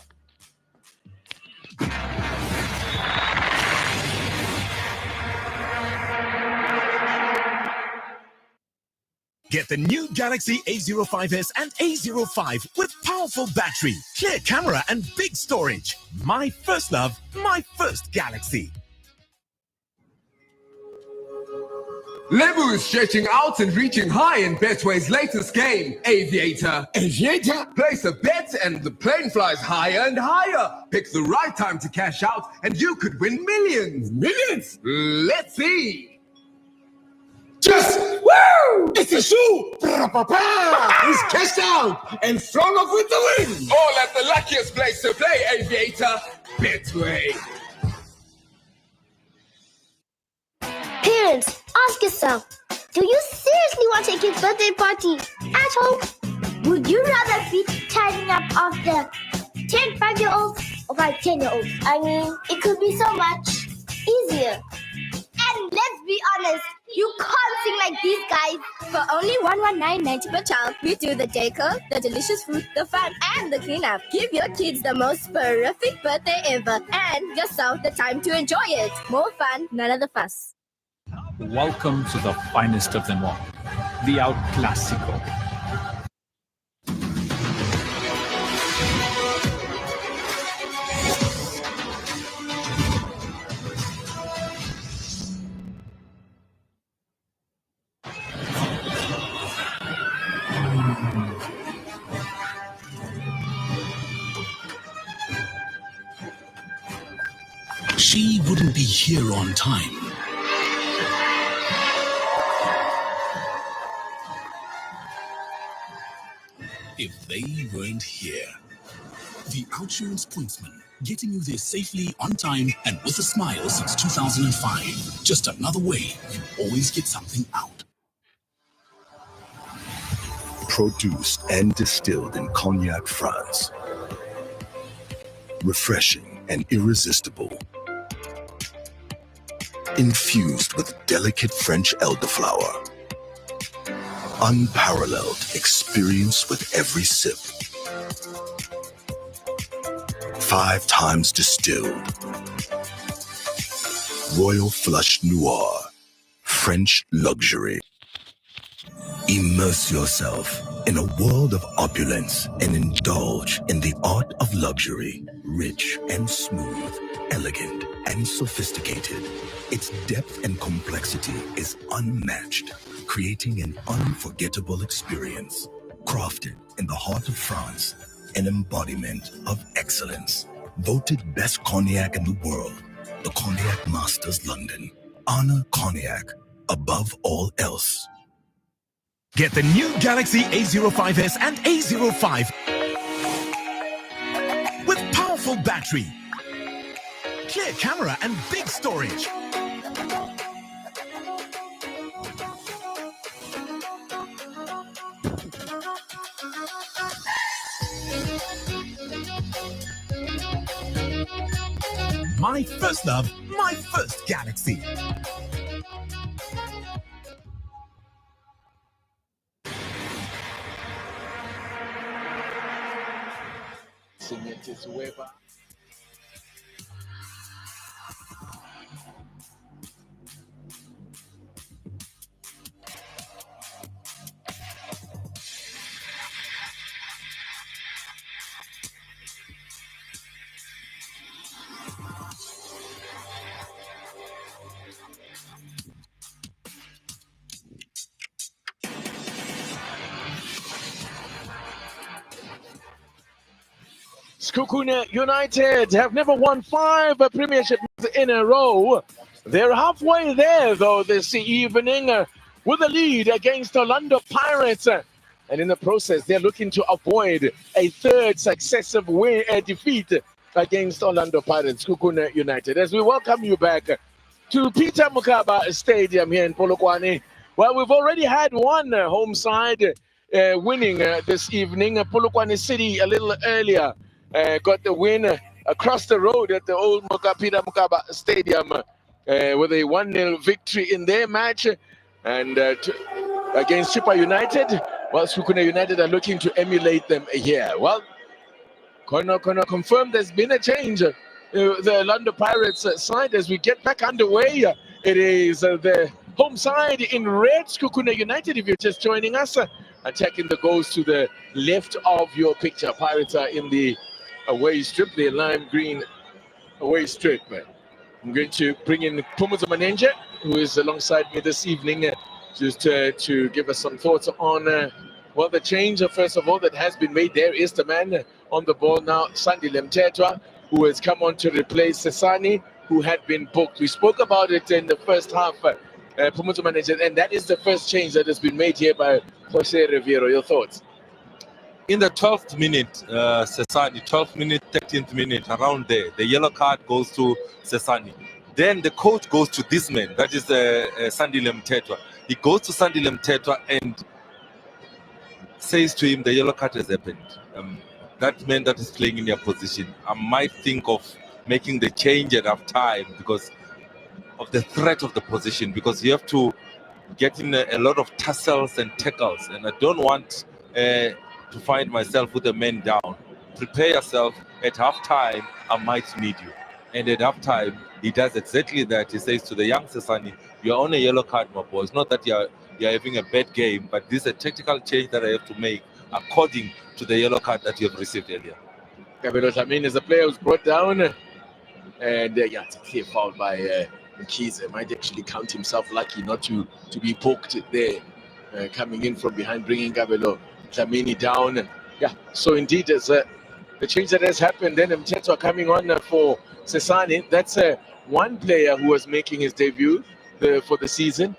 Get the new Galaxy A05s and A05 with powerful battery, clear camera, and big storage. My first love, my first Galaxy. Lebu is stretching out and reaching high in Betway's latest game, Aviator. Aviator? Place a bet and the plane flies higher and higher. Pick the right time to cash out and you could win millions. Millions? Let's see. Just, woo! It's a shoe! He's cashed out and thrown off with the win! All at the luckiest place to play, Aviator, Betway. Parents, ask yourself, do you seriously want to take your birthday party at home? Would you rather be tidying up after 10 5-year-olds or 5 10-year-olds? I mean, it could be so much easier. And let's be honest, you can't sing like these guys. For only $119.90 per child, we do the decor, the delicious food, the fun, and the cleanup. Give your kids the most terrific birthday ever and yourself the time to enjoy it. More fun, none of the fuss. Welcome to the finest of them all, the El Clásico. She wouldn't be here on time. If they weren't here. The Outsurance Pointsman, getting you there safely, on time, and with a smile since 2005. Just another way you always get something out. Produced and distilled in Cognac, France. Refreshing and irresistible. Infused with delicate French elderflower. Unparalleled experience with every sip. 5 times distilled. Royal Flush Noir. French luxury. Immerse yourself in a world of opulence and indulge in the art of luxury. Rich and smooth, elegant and sophisticated. Its depth and complexity is unmatched, creating an unforgettable experience. Crafted in the heart of France, an embodiment of excellence. Voted best cognac in the world, the Cognac Masters London. Honor cognac above all else. Get the new Galaxy A05s and A05 with powerful battery, clear camera, and big storage. My first love, my first galaxy. Sekhukhune United have never won 5 premierships in a row. They're halfway there, though, this evening with a lead against Orlando Pirates. And in the process, they're looking to avoid a third successive defeat against Orlando Pirates, Sekhukhune United. As we welcome you back to Peter Mokaba Stadium here in Polokwane. Well, we've already had one home side winning this evening. Polokwane City a little earlier got the win across the road at the old Peter Mokaba Stadium with a 1-0 victory in their match. And against Chippa United, well, Sekhukhune United are looking to emulate them here. Well, Kono confirmed there's been a change. The Orlando Pirates side, as we get back underway, it is the home side in red, Sekhukhune United, if you're just joining us, attacking the goals to the left of your picture. Pirates are in the away strip, the lime green away strip. I'm going to bring in Pumuzo Manenje, who is alongside me this evening, just to give us some thoughts on well, the change, first of all, that has been made. There is the man on the ball now, Sandile Mthethwa, who has come on to replace Sesani, who had been booked. We spoke about it in the first half, Pumuzo Manenje, and that is the first change that has been made here by Jose Riviero. Your thoughts? In the 12th minute, Sesani, 12th minute, 13th minute, around there, the yellow card goes to Sesani. Then the coach goes to this man, that is Sandile Mthethwa. He goes to Sandile Mthethwa and says to him, the yellow card has happened. That man that is playing in your position, I might think of making the change at half time because of the threat of the position, because you have to get in a lot of tussles and tackles, and I don't want to find myself with a man down. Prepare yourself. At half time, I might need you. And at half time, he does exactly that. He says to the young Sesani, you're on a yellow card, my boy. It's not that you're having a bad game, but this is a tactical change that I have to make according to the yellow card that you have received earlier. Gabriel Tlamini is a player who's brought down, and yeah, it's a clear foul by Mkhize. Might actually count himself lucky not to be poked there, coming in from behind, bringing Gabriel Tlamini down. Yeah, so indeed, there's the change that has happened. Then Mthethwa coming on for Sesani. That's one player who was making his debut for the season,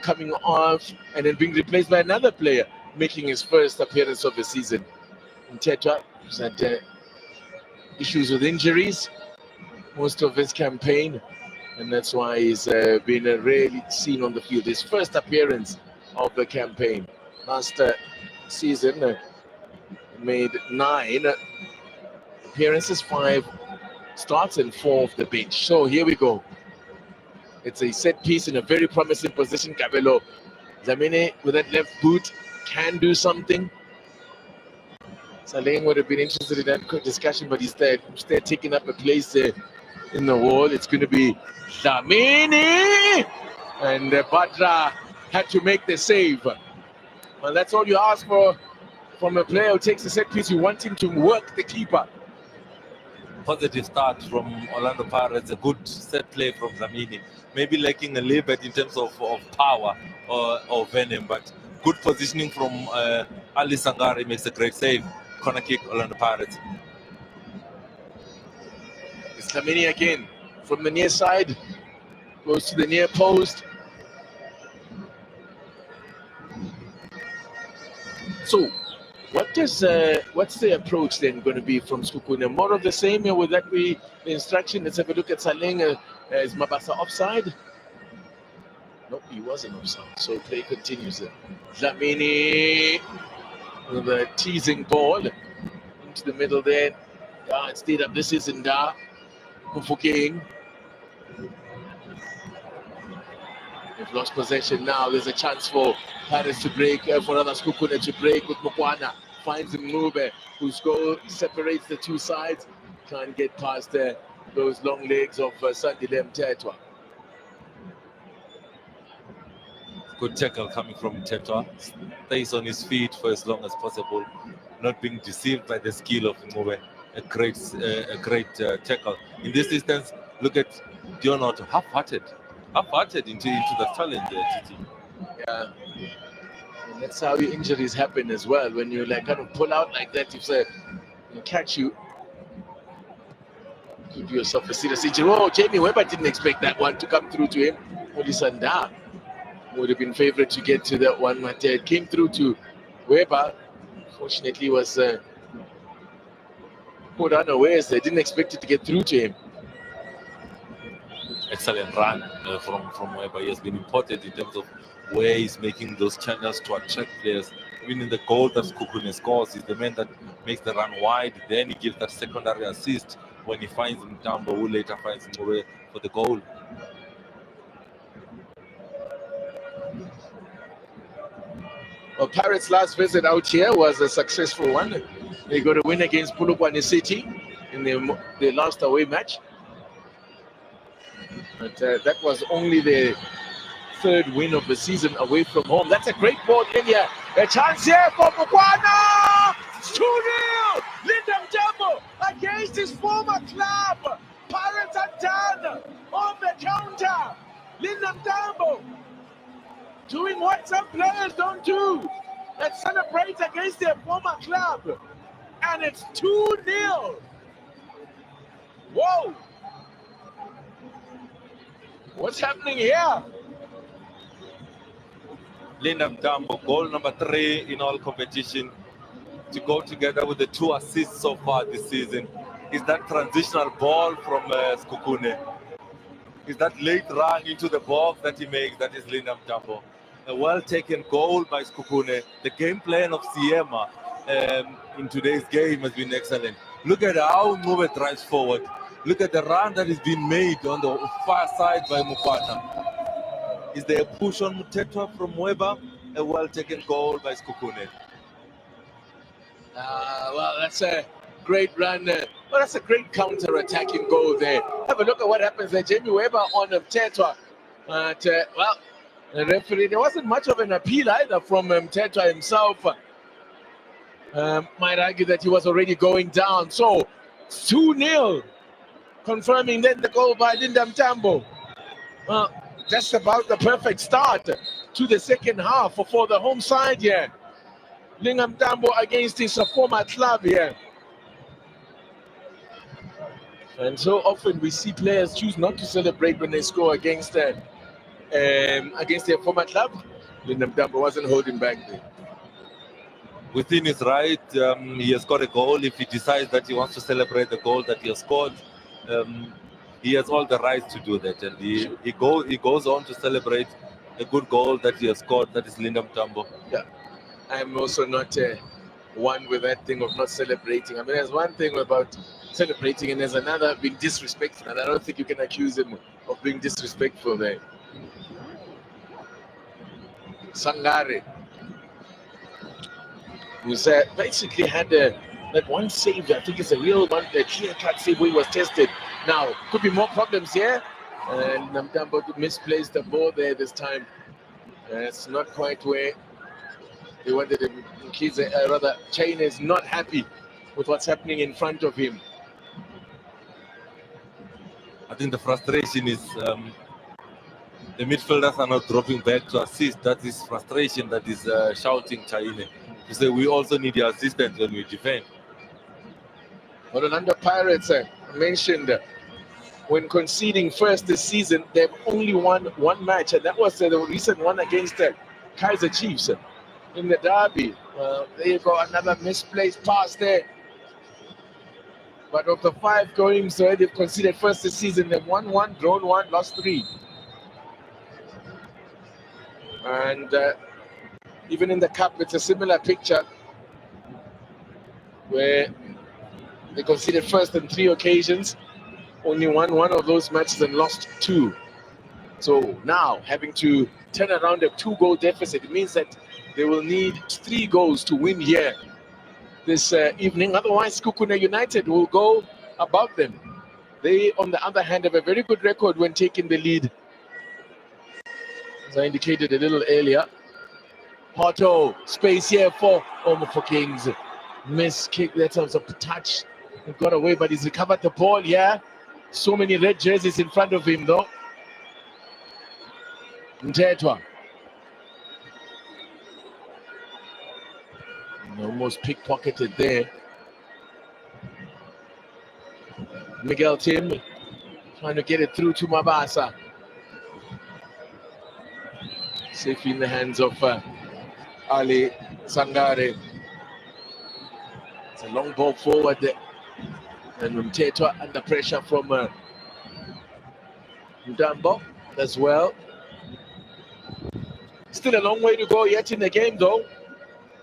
coming off and then being replaced by another player making his first appearance of the season. Mthethwa has had issues with injuries most of his campaign, and that's why he's been rarely seen on the field. His first appearance of the campaign. Last season made 9 appearances, 5 starts and 4 off the bench. So here we go. It's a set piece in a very promising position. Kabelo Dlamini with that left boot can do something. Saleng would have been interested in that discussion, but instead taking up a place there in the wall. It's going to be Dlamini, and Badra had to make the save. Well, that's all you ask for from a player who takes a set piece. You want him to work the keeper. Positive start from Orlando Pirates, a good set play from Dlamini. Maybe lacking a little bit in terms of power or venom, but good positioning from Ali Sangari makes a great save. Corner kick, Orlando Pirates. It's Dlamini again from the near side, goes to the near post. So, what's the approach then going to be from Sekhukhune? More of the same? Would that be the instruction? Let's have a look at Saleng. Is Mabasa offside? Nope, he wasn't offside. So play continues. Dlamini with a teasing ball into the middle there. It's stayed up. This is Nda. Mufokeng. They've lost possession now. There's a chance for Paris to break, for other Sekhukhune to break with Mukwana. Finds Mngube, whose goal separates the two sides. Can't get past those long legs of Sandile Mtetwa. Good tackle coming from Mtetwa. Stays on his feet for as long as possible, not being deceived by the skill of Mngube. A great tackle. In this instance, look at Dionoto, half-hearted into the challenge there, Titi. Yeah. And that's how your injuries happen as well. When you like kind of pull out like that, if they catch you, give yourself a serious injury. Oh, Jamie Weber didn't expect that one to come through to him. Olisanda would have been favourite to get to that one, but it came through to Weber. Fortunately, was put unawares. They didn't expect it to get through to him. Excellent run from Weber. He has been important in terms of where he's making those channels to attract players. Even in the goal that Sekhukhune scores, he's the man that makes the run wide. Then he gives that secondary assist when he finds Mtambo, who later finds Mngube for the goal. Well, Pirates' last visit out here was a successful one. They got a win against Polokwane City in the last away match. But that was only the third win of the season away from home. That's a great ball in here. A chance here for Mukwana. 2-0. Linda Mtambo against his former club. Pirates are done on the counter. Linda Mtambo doing what some players don't do. Let's celebrate against their former club. And it's 2-0. Whoa. What's happening here? Linda Mtambo, goal number 3 in all competition, to go together with the 2 assists so far this season. Is that transitional ball from Sekhukhune? Is that late run into the box that he makes? That is Linda Mtambo. A well-taken goal by Sekhukhune. The game plan of Siema in today's game has been excellent. Look at how Mngube drives forward. Look at the run that is being made on the far side by Mukwana. Is there a push on Mtetwa from Weber? A well-taken goal by Sekhukhune. Well, that's a great run. Well, that's a great counter-attacking goal there. Have a look at what happens there. Jamie Weber on Mtetwa. But, well, the referee, there wasn't much of an appeal either from Mtetwa himself. Might argue that he was already going down. So, 2-0. Confirming then the goal by Linda Mtambo. Well, just about the perfect start to the second half for the home side here. Linda Mtambo against his former club here. And so often we see players choose not to celebrate when they score against their former club. Linda Mtambo wasn't holding back there. Within his right, he has got a goal. If he decides that he wants to celebrate the goal that he has scored, he has all the rights to do that, and he goes on to celebrate a good goal that he has scored. That is Linda Mtambo. Yeah, I'm also not one with that thing of not celebrating. I mean, there's one thing about celebrating, and there's another being disrespectful, and I don't think you can accuse him of being disrespectful there. Sangare, who's basically had that one save. I think it's a real one, the clear-cut save where he was tested. Now, could be more problems here. And Mtambo misplaced the ball there this time. It's not quite where they wanted him. Chain is not happy with what's happening in front of him. I think the frustration is the midfielders are not dropping back to assist. That is frustration that is shouting Chaine. To say we also need your assistance when we defend. Orlando Pirates mentioned when conceding first this season, they've only won one match, and that was the recent one against the Kaiser Chiefs in the derby. There you go, another misplaced pass there. But of the 5 games they've conceded first this season, they've won 1, drawn 1, lost 3. And even in the cup, it's a similar picture where they conceded first on 3 occasions. only won one of those matches and lost 2. So now having to turn around a 2-goal deficit, it means that they will need 3 goals to win here this evening. Otherwise, Sekhukhune United will go above them. They, on the other hand, have a very good record when taking the lead. As I indicated a little earlier, Porto, space here for Kings. Miss kick, that was a touch. He got away, but he's recovered the ball here. So many red jerseys in front of him, though. Ntetwa. Almost pickpocketed there. Miguel Tim trying to get it through to Mabasa. Safely in the hands of Ali Sangare. It's a long ball forward there. And Ntetwa under pressure from Ndambo as well. Still a long way to go yet in the game, though.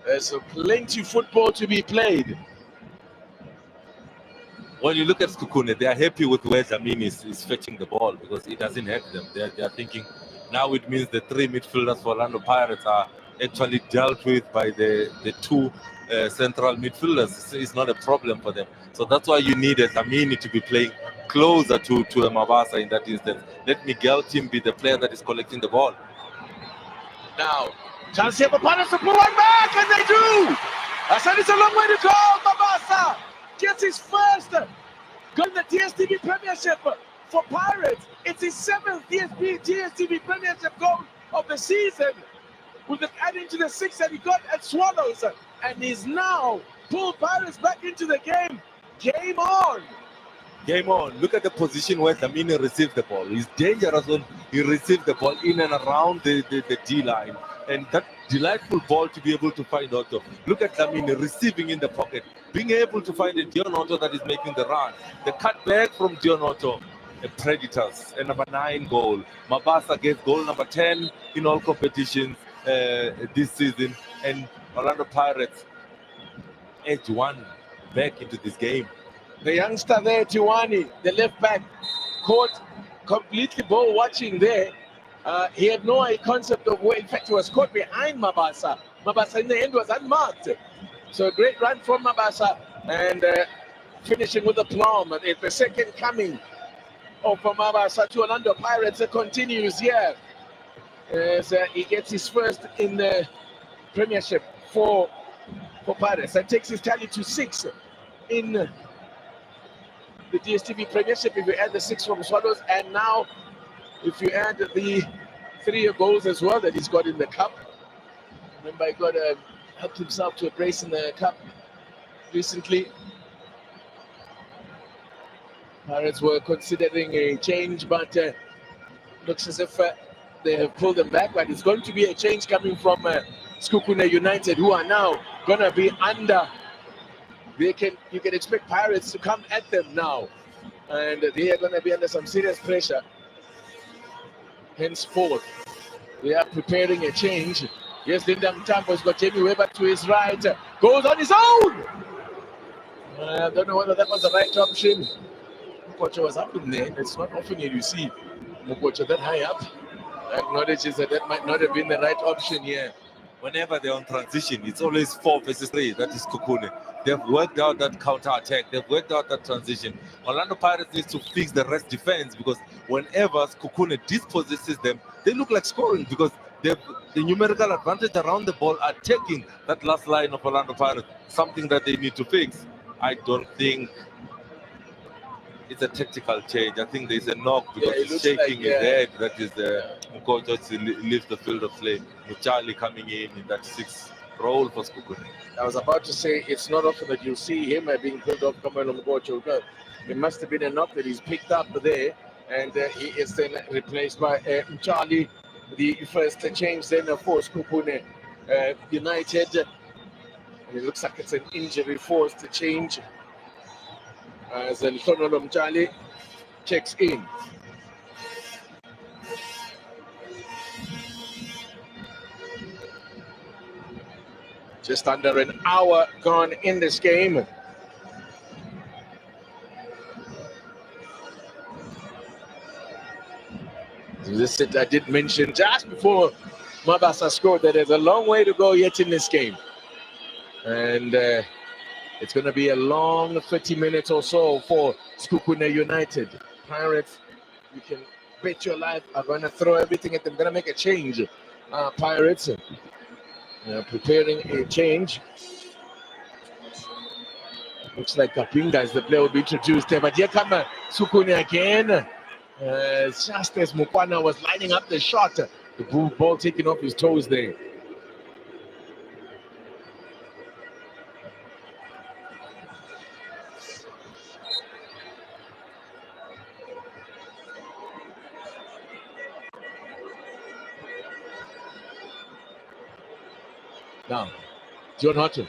There's plenty of football to be played. When you look at Sekhukhune, they are happy with where Zamin is fetching the ball because it doesn't hurt them. They are thinking now it means the 3 midfielders for Orlando Pirates are actually dealt with by the 2 central midfielders. It's not a problem for them. So that's why you need Zamini to be playing closer to Mabasa in that instance. Let Miguel Tim be the player that is collecting the ball. Now, chance here for Pirates to pull one back, and they do! I said it's a long way to go. Mabasa gets his first goal in the DSTV Premiership for Pirates. It's his 7th DSTV Premiership goal of the season, with it adding to the 6 that he got at Swallows, and he's now pulled Pirates back into the game. Game on! Game on. Look at the position where Zamini received the ball. He's dangerous when he received the ball in and around the D-line. And that delightful ball to be able to find Otto. Look at Zamini receiving in the pocket, being able to find a Dion Otto that is making the run. The cut back from Dion Otto. The Predators, a number 9 goal. Mabasa gets goal number 10 in all competitions this season. And Orlando Pirates edge 1 back into this game. The youngster there, Tiwani, the left back, caught completely ball watching there. He had no concept of where, in fact, he was caught behind Mabasa. Mabasa in the end was unmarked. So a great run from Mabasa and finishing with a plum. And it's the second coming of Mabasa to Orlando Pirates. It continues here as he gets his first in the Premiership for Pirates. That takes his tally to 6 in the DSTV Premiership if you add the 6 from Swallows, and now if you add the 3 goals as well that he's got in the cup. Remember, he got helped himself to a brace in the cup recently. Pirates were considering a change, but looks as if they have pulled them back. But it's going to be a change coming from Sekhukhune United, who are now going to be under. You can expect Pirates to come at them now, and they are going to be under some serious pressure. Henceforth, they are preparing a change. Yes, Lindam Tambo's got Jamie Weber to his right, goes on his own. I don't know whether that was the right option. Mukocha was up in there. It's not often you see Mukocha that high up. Acknowledges that might not have been the right option here. Whenever they're on transition, it's always 4 versus 3. That is Sekhukhune. They've worked out that counter-attack. They've worked out that transition. Orlando Pirates needs to fix the rest defense, because whenever Sekhukhune dispossesses them, they look like scoring, because they have the numerical advantage around the ball, attacking that last line of Orlando Pirates, something that they need to fix. I don't think it's a tactical change. I think there's a knock because he's shaking his head. That is Mukocha leaves the field of play. Muchali coming in that 6th role for Sekhukhune. I was about to say, it's not often that you see him being pulled off Kamelo Mukocha. It must have been a knock that he's picked up there, and he is then replaced by Muchali, the first change then for Sekhukhune United. And it looks like it's an injury-forced change as Nhlonolo Mtshali checks in. Just under an hour gone in this game. I did mention just before Mabasa scored that there's a long way to go yet in this game. And it's going to be a long 30 minutes or so for Sekhukhune United. Pirates, you can bet your life, are going to throw everything at them. Going to make a change. Pirates preparing a change. Looks like Kapinga is the player will be introduced there. But here come Sekhukhune again. Just as Mukwana was lining up the shot, the ball taking off his toes there. Now, John Houghton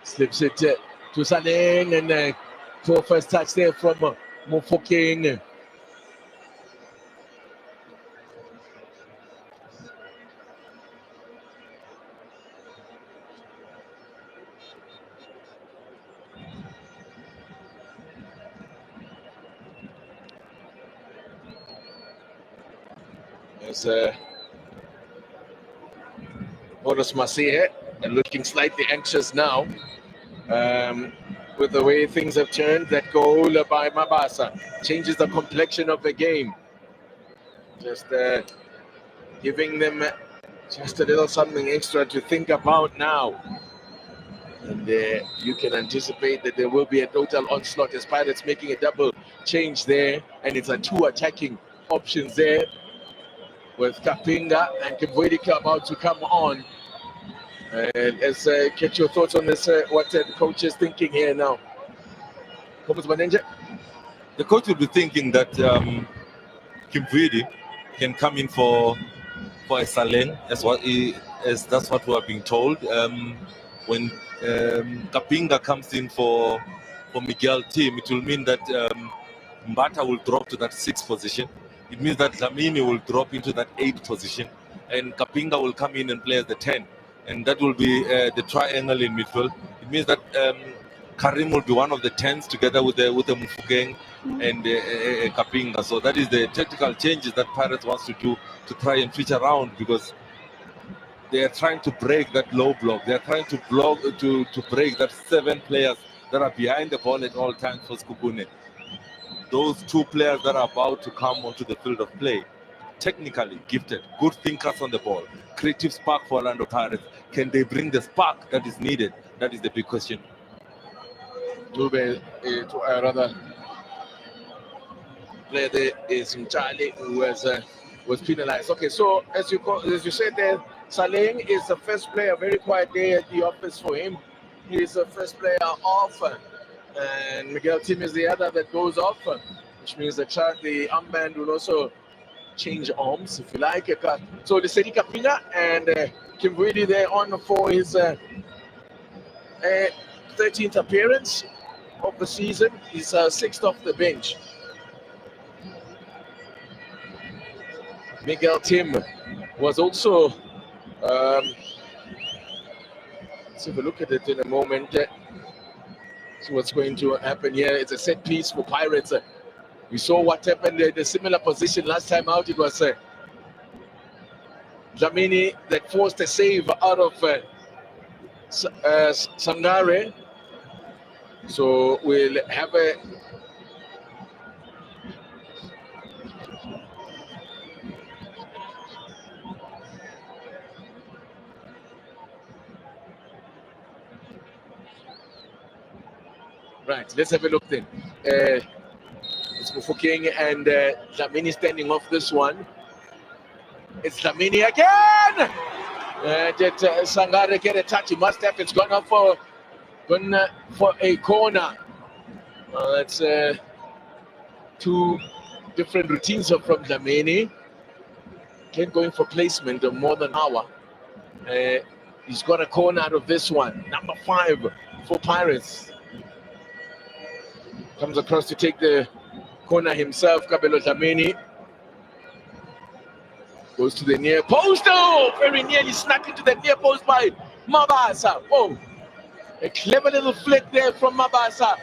slips it to Saleng, and for first touch there from Mofokeng. There's Boris Masehe looking slightly anxious now with the way things have turned. That goal by Mabasa changes the complexion of the game. Just giving them just a little something extra to think about now. And you can anticipate that there will be a total onslaught as Pirates making a double change there. And it's a two attacking options there with Kapinga and Kibwedika about to come on. And let's get your thoughts on this, what the coach is thinking here now. The coach will be thinking that Kibwedi can come in for a Saleng, as that's what we are being told. When Kapinga comes in for Miguel team, it will mean that Mbata will drop to that 6th position. It means that Dlamini will drop into that 8th position, and Kapinga will come in and play as the 10, and that will be the triangle in midfield. It means that Karim will be one of the 10s together with the Mufukeng and Kapinga. So that is the tactical changes that Pirates wants to do to try and switch around, because they are trying to break that low block. They are trying to break that 7 players that are behind the ball at all times for Sekhukhune. Those 2 players that are about to come onto the field of play, technically gifted, good thinkers on the ball, creative spark for Orlando Pirates. Can they bring the spark that is needed? That is the big question. Dube, rather, player there is Mchali, who was penalized. Okay, so as you said there, Saleng is the first player, very quiet day at the office for him. He is the first player off, and Miguel Tim is the other that goes off, which means the armband will also change arms, if you like. So the Sedi Kapinga and Kibwedi there on for his 13th appearance of the season. He's 6th off the bench. Miguel Tim was also, let's have a look at it in a moment. See what's going to happen here. It's a set piece for Pirates. We saw what happened in a similar position last time out. It was Dlamini that forced a save out of Sangare. So we'll have a right. Let's have a look then. It's Mufokeng and Dlamini standing off this one. It's Dlamini again. Did Sangare get a touch? He must have. It's gone up for a corner. It's 2 different routines from Dlamini. Again, going for placement of more than an hour. He's got a corner out of this one. Number 5 for Pirates. Comes across to take the corner himself, Kabelo Dlamini. Goes to the near post. Oh, very nearly snuck into the near post by Mabasa. Whoa. A clever little flick there from Mabasa.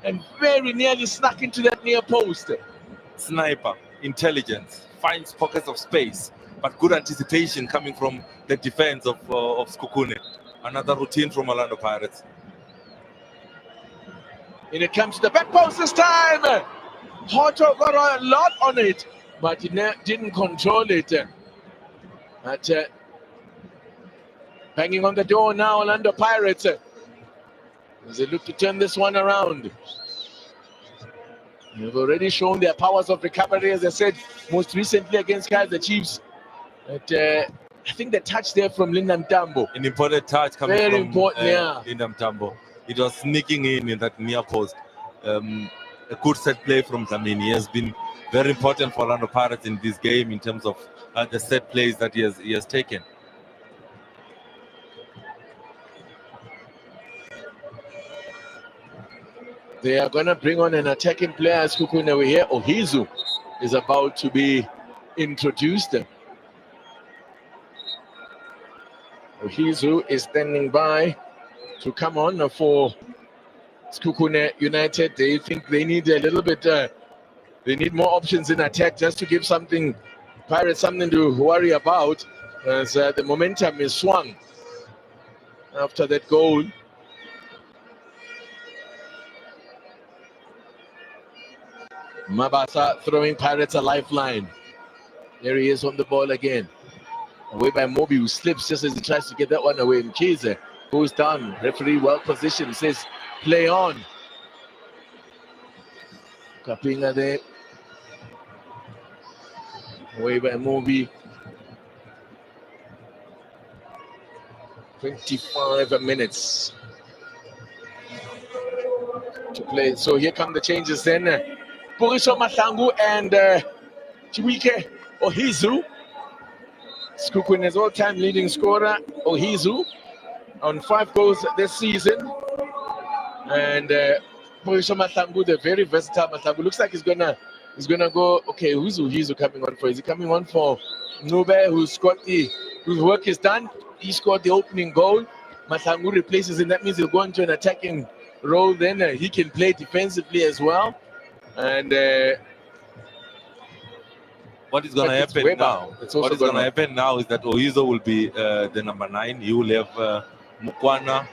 And very nearly snuck into that near post. Sniper, intelligence, finds pockets of space, but good anticipation coming from the defense of Sekhukhune. Another routine from Orlando Pirates. And it comes to the back post this time. Hoto got a lot on it, but he didn't control it. But banging on the door now, Orlando Pirates. As they look to turn this one around. They've already shown their powers of recovery, as I said, most recently against the Chiefs. But I think the touch there from Linda Mtambo. An important touch coming Very from important, yeah. Linda Mtambo. It was sneaking in that near post. A good set play from Dlamini. He has been very important for Orlando Pirates in this game in terms of the set plays that he has taken. They are going to bring on an attacking player as Sekhukhune over here. Ohizu is about to be introduced. Ohizu is standing by to come on for Sekhukhune United. They think they need a little bit, they need more options in attack just to give something, Pirates something to worry about, as the momentum is swung after that goal. Mabasa throwing Pirates a lifeline. There he is on the ball again. Away by Mobi, who slips just as he tries to get that one away. And Chize goes down. Referee well positioned, says play on. Kapinga there. Away by Mobi. 25 minutes to play. So here come the changes then. Puriso Matangu and Chiwike Ohizu. Sekhukune's all-time leading scorer, Ohizu, on 5 goals this season. And Puriso Matangu, the very versatile Matangu, looks like he's gonna go. Okay, who's Ohizu coming on for? Is he coming on for Nube, whose work is done? He scored the opening goal. Matangu replaces him. That means he'll go into an attacking role. Then he can play defensively as well. And what is going to happen now? What is going to happen now is that Ohizo will be the number 9. He will have Mukwana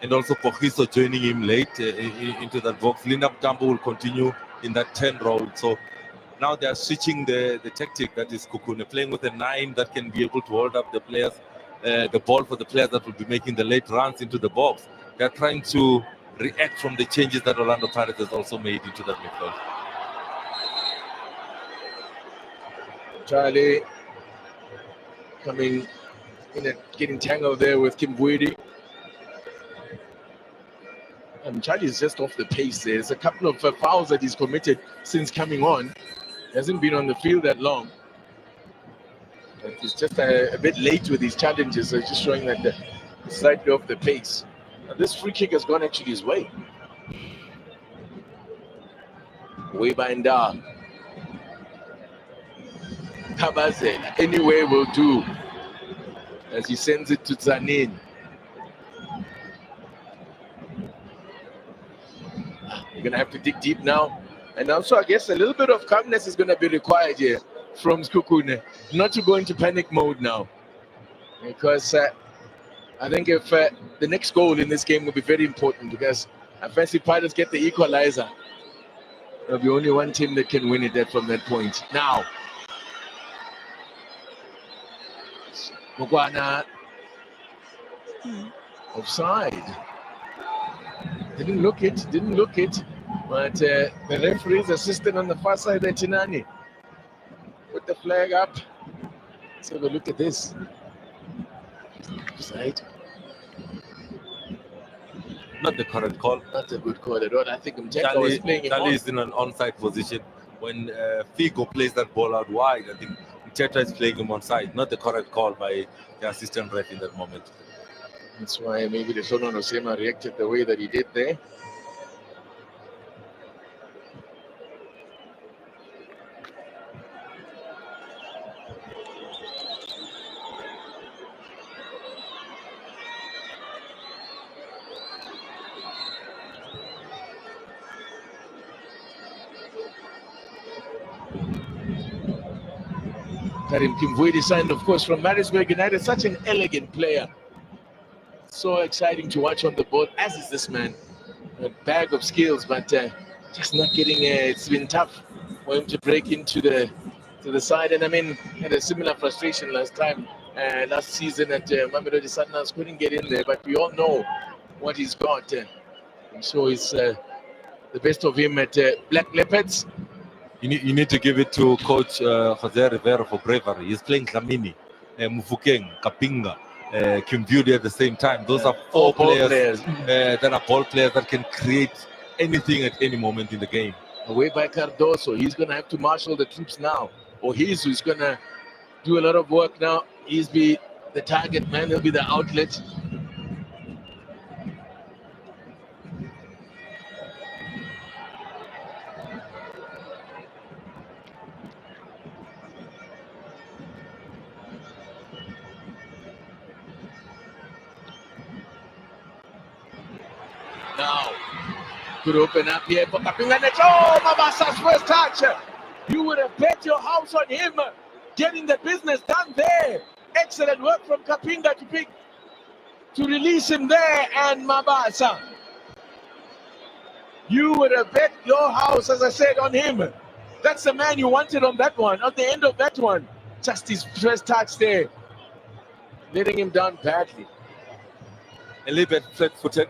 and also Pochiso joining him late into that box. Linda Mtambo will continue in that 10 role. So now they are switching the tactic, that is Sekhukhune, playing with a 9 that can be able to hold up the players, the ball for the players that will be making the late runs into the box. They are trying to react from the changes that Orlando Pirates has also made into that midfield. Charlie coming in and getting tangled there with Kim Bwidi. And Charlie's just off the pace. There's a couple of fouls that he's committed since coming on. He hasn't been on the field that long. But he's just a bit late with his challenges. So just showing that he's slightly off the pace. Now this free kick has gone actually his way. Way by Nda. Kabazela, anyway will do, as he sends it to Zanin. You're going to have to dig deep now. And also, I guess a little bit of calmness is going to be required here from Sekhukhune, not to go into panic mode now. Because I think if the next goal in this game will be very important, because I fancy Pirates get the equalizer. There'll be only one team that can win it from that point. Now, Mugwana offside. Didn't look it. But the referee's assistant on the far side, Tinani, put the flag up. Let's have a look at this. Offside. Not the correct call. Not a good call at all. I think Mteka was playing it Charlie is in an onside position. When Figo plays that ball out wide, I think Mteta is playing him onside. Not the correct call by the assistant ref in that moment. That's why maybe the Sono Nosema reacted the way that he did there. Karim Kimvuidi signed, of course, from Maritzburg United. Such an elegant player. So exciting to watch on the board, as is this man. A bag of skills, but just not getting. It's been tough for him to break into the side. And I mean, had a similar frustration last season at Mamelodi Sundowns. Couldn't get in there, but we all know what he's got. I'm sure it's the best of him at Black Leopards. You need to give it to Coach Jose Rivera for bravery. He's playing Dlamini, Mufukeng, Kapinga, Kimvuidi at the same time. Those are four players that are ball players that can create anything at any moment in the game. Away by Cardoso. He's going to have to marshal the troops now. Or he's who's going to do a lot of work now. He's be the target man. He'll be the outlet. Now, could open up here for Kapinga. Oh, Mabasa's first touch. You would have bet your house on him getting the business done there. Excellent work from Kapinga to release him there, and Mabasa. You would have bet your house, as I said, on him. That's the man you wanted on that one, at the end of that one. Just his first touch there, letting him down badly. A little bit flat-footed.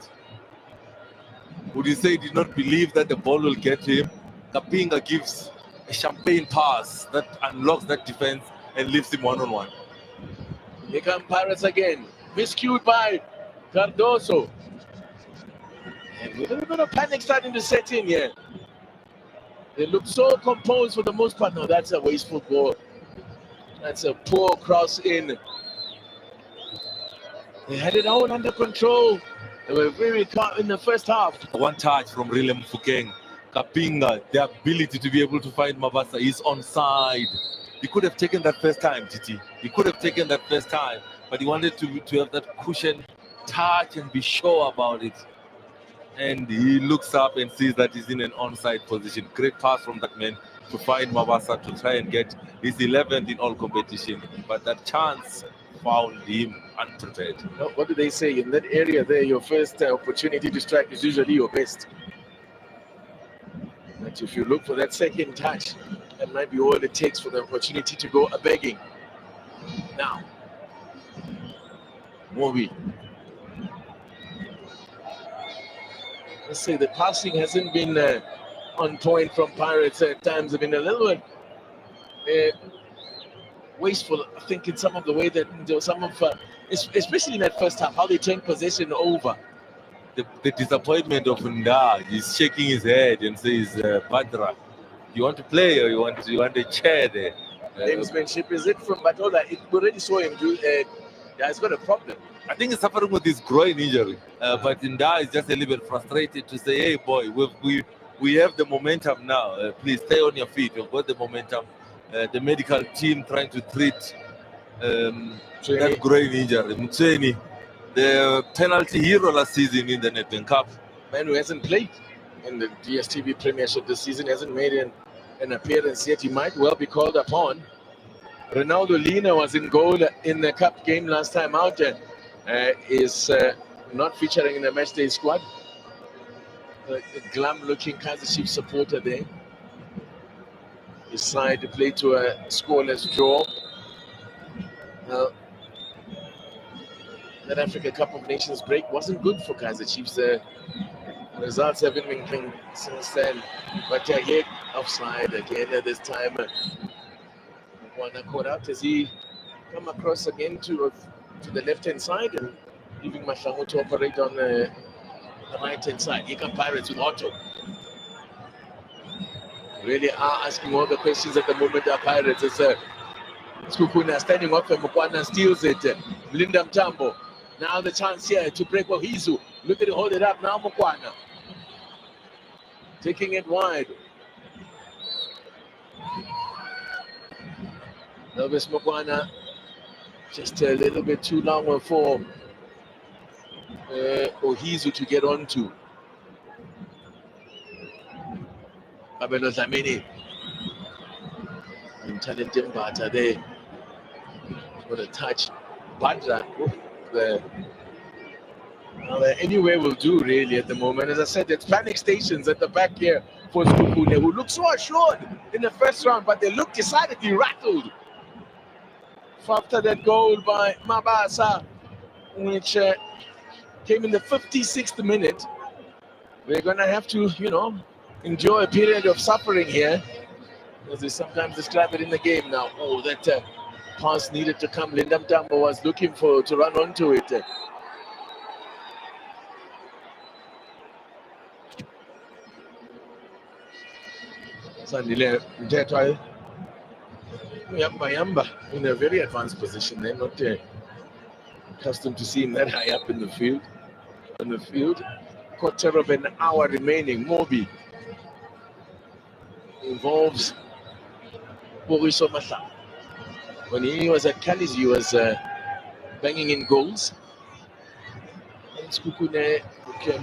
Would you say he did not believe that the ball will get to him? Kapinga gives a champagne pass that unlocks that defense and leaves him one-on-one. Here come Pirates again. Miscued by Cardoso. And a little bit of panic starting to set in here. They look so composed for the most part. No, that's a wasteful ball. That's a poor cross in. They had it all under control. They were very calm in the first half. One touch from Rilem Fukeng. Kapinga, the ability to be able to find Mabasa is onside. He could have taken that first time, Titi. He could have taken that first time, but he wanted to have that cushion touch and be sure about it. And he looks up and sees that he's in an onside position. Great pass from that man to find Mabasa to try and get his 11th in all competition. But that chance found him unprepared. What do they say? In that area there, your first opportunity to strike is usually your best. But if you look for that second touch, that might be all it takes for the opportunity to go a-begging. Now, Mobi. Let's say the passing hasn't been on point from Pirates at times. Have been a little bit wasteful, I think, in some of the way that some of, especially in that first half, how they turned possession over. The disappointment of Nda, he's shaking his head and says, Badra, you want to play or you want a chair there? Gamesmanship, is it from Batola? We already saw him do he's got a problem. I think he's suffering with his groin injury, but Nda is just a little bit frustrated to say, hey boy, we have the momentum now. Please stay on your feet. You've got the momentum. The medical team trying to treat that groin injury. Mutsweni, the penalty hero last season in the Nedbank Cup. Man who hasn't played in the DSTV Premiership this season, hasn't made an appearance yet. He might well be called upon. Ronaldo Lina was in goal in the Cup game last time out. Is not featuring in the matchday squad. A glum-looking Kaizer Chiefs supporter there. His side to play to a scoreless draw. That Africa Cup of Nations break wasn't good for Kaizer Chiefs. The results haven't been clean since then. But here, offside again at this time. Mokwana caught out as he come across again to the left-hand side and leaving Mahlangu to operate on the right-hand side. Here come Pirates with Otto. Really are asking all the questions at the moment. Our Pirates. It's Sekhukhune standing up and Mokwana steals it. Linda Mtambo. Now the chance here to break Wahizu. Look at it, hold it up now, Mokwana. Taking it wide. Elvis Mokwana just a little bit too long for Ohizu to get onto. Abeno Dlamini and Talented Mbata there What a touch. Badra, anywhere will do really at the moment. As I said, it's panic stations at the back here for Sekhukhune, who looked so assured in the first round, but they looked decidedly rattled after that goal by Mabasa, which came in the 56th minute. They're going to have to, enjoy a period of suffering here, as they sometimes describe it in the game now. Oh, that pass needed to come. Linda Mtambo was looking to run onto it. Sandile Mtetwa Yamba in a very advanced position. They're not accustomed to seeing that high up in the field. On the field, quarter of an hour remaining. Mobi involves Boriso Mata. When he was at Calais, he was banging in goals. And Sekhukhune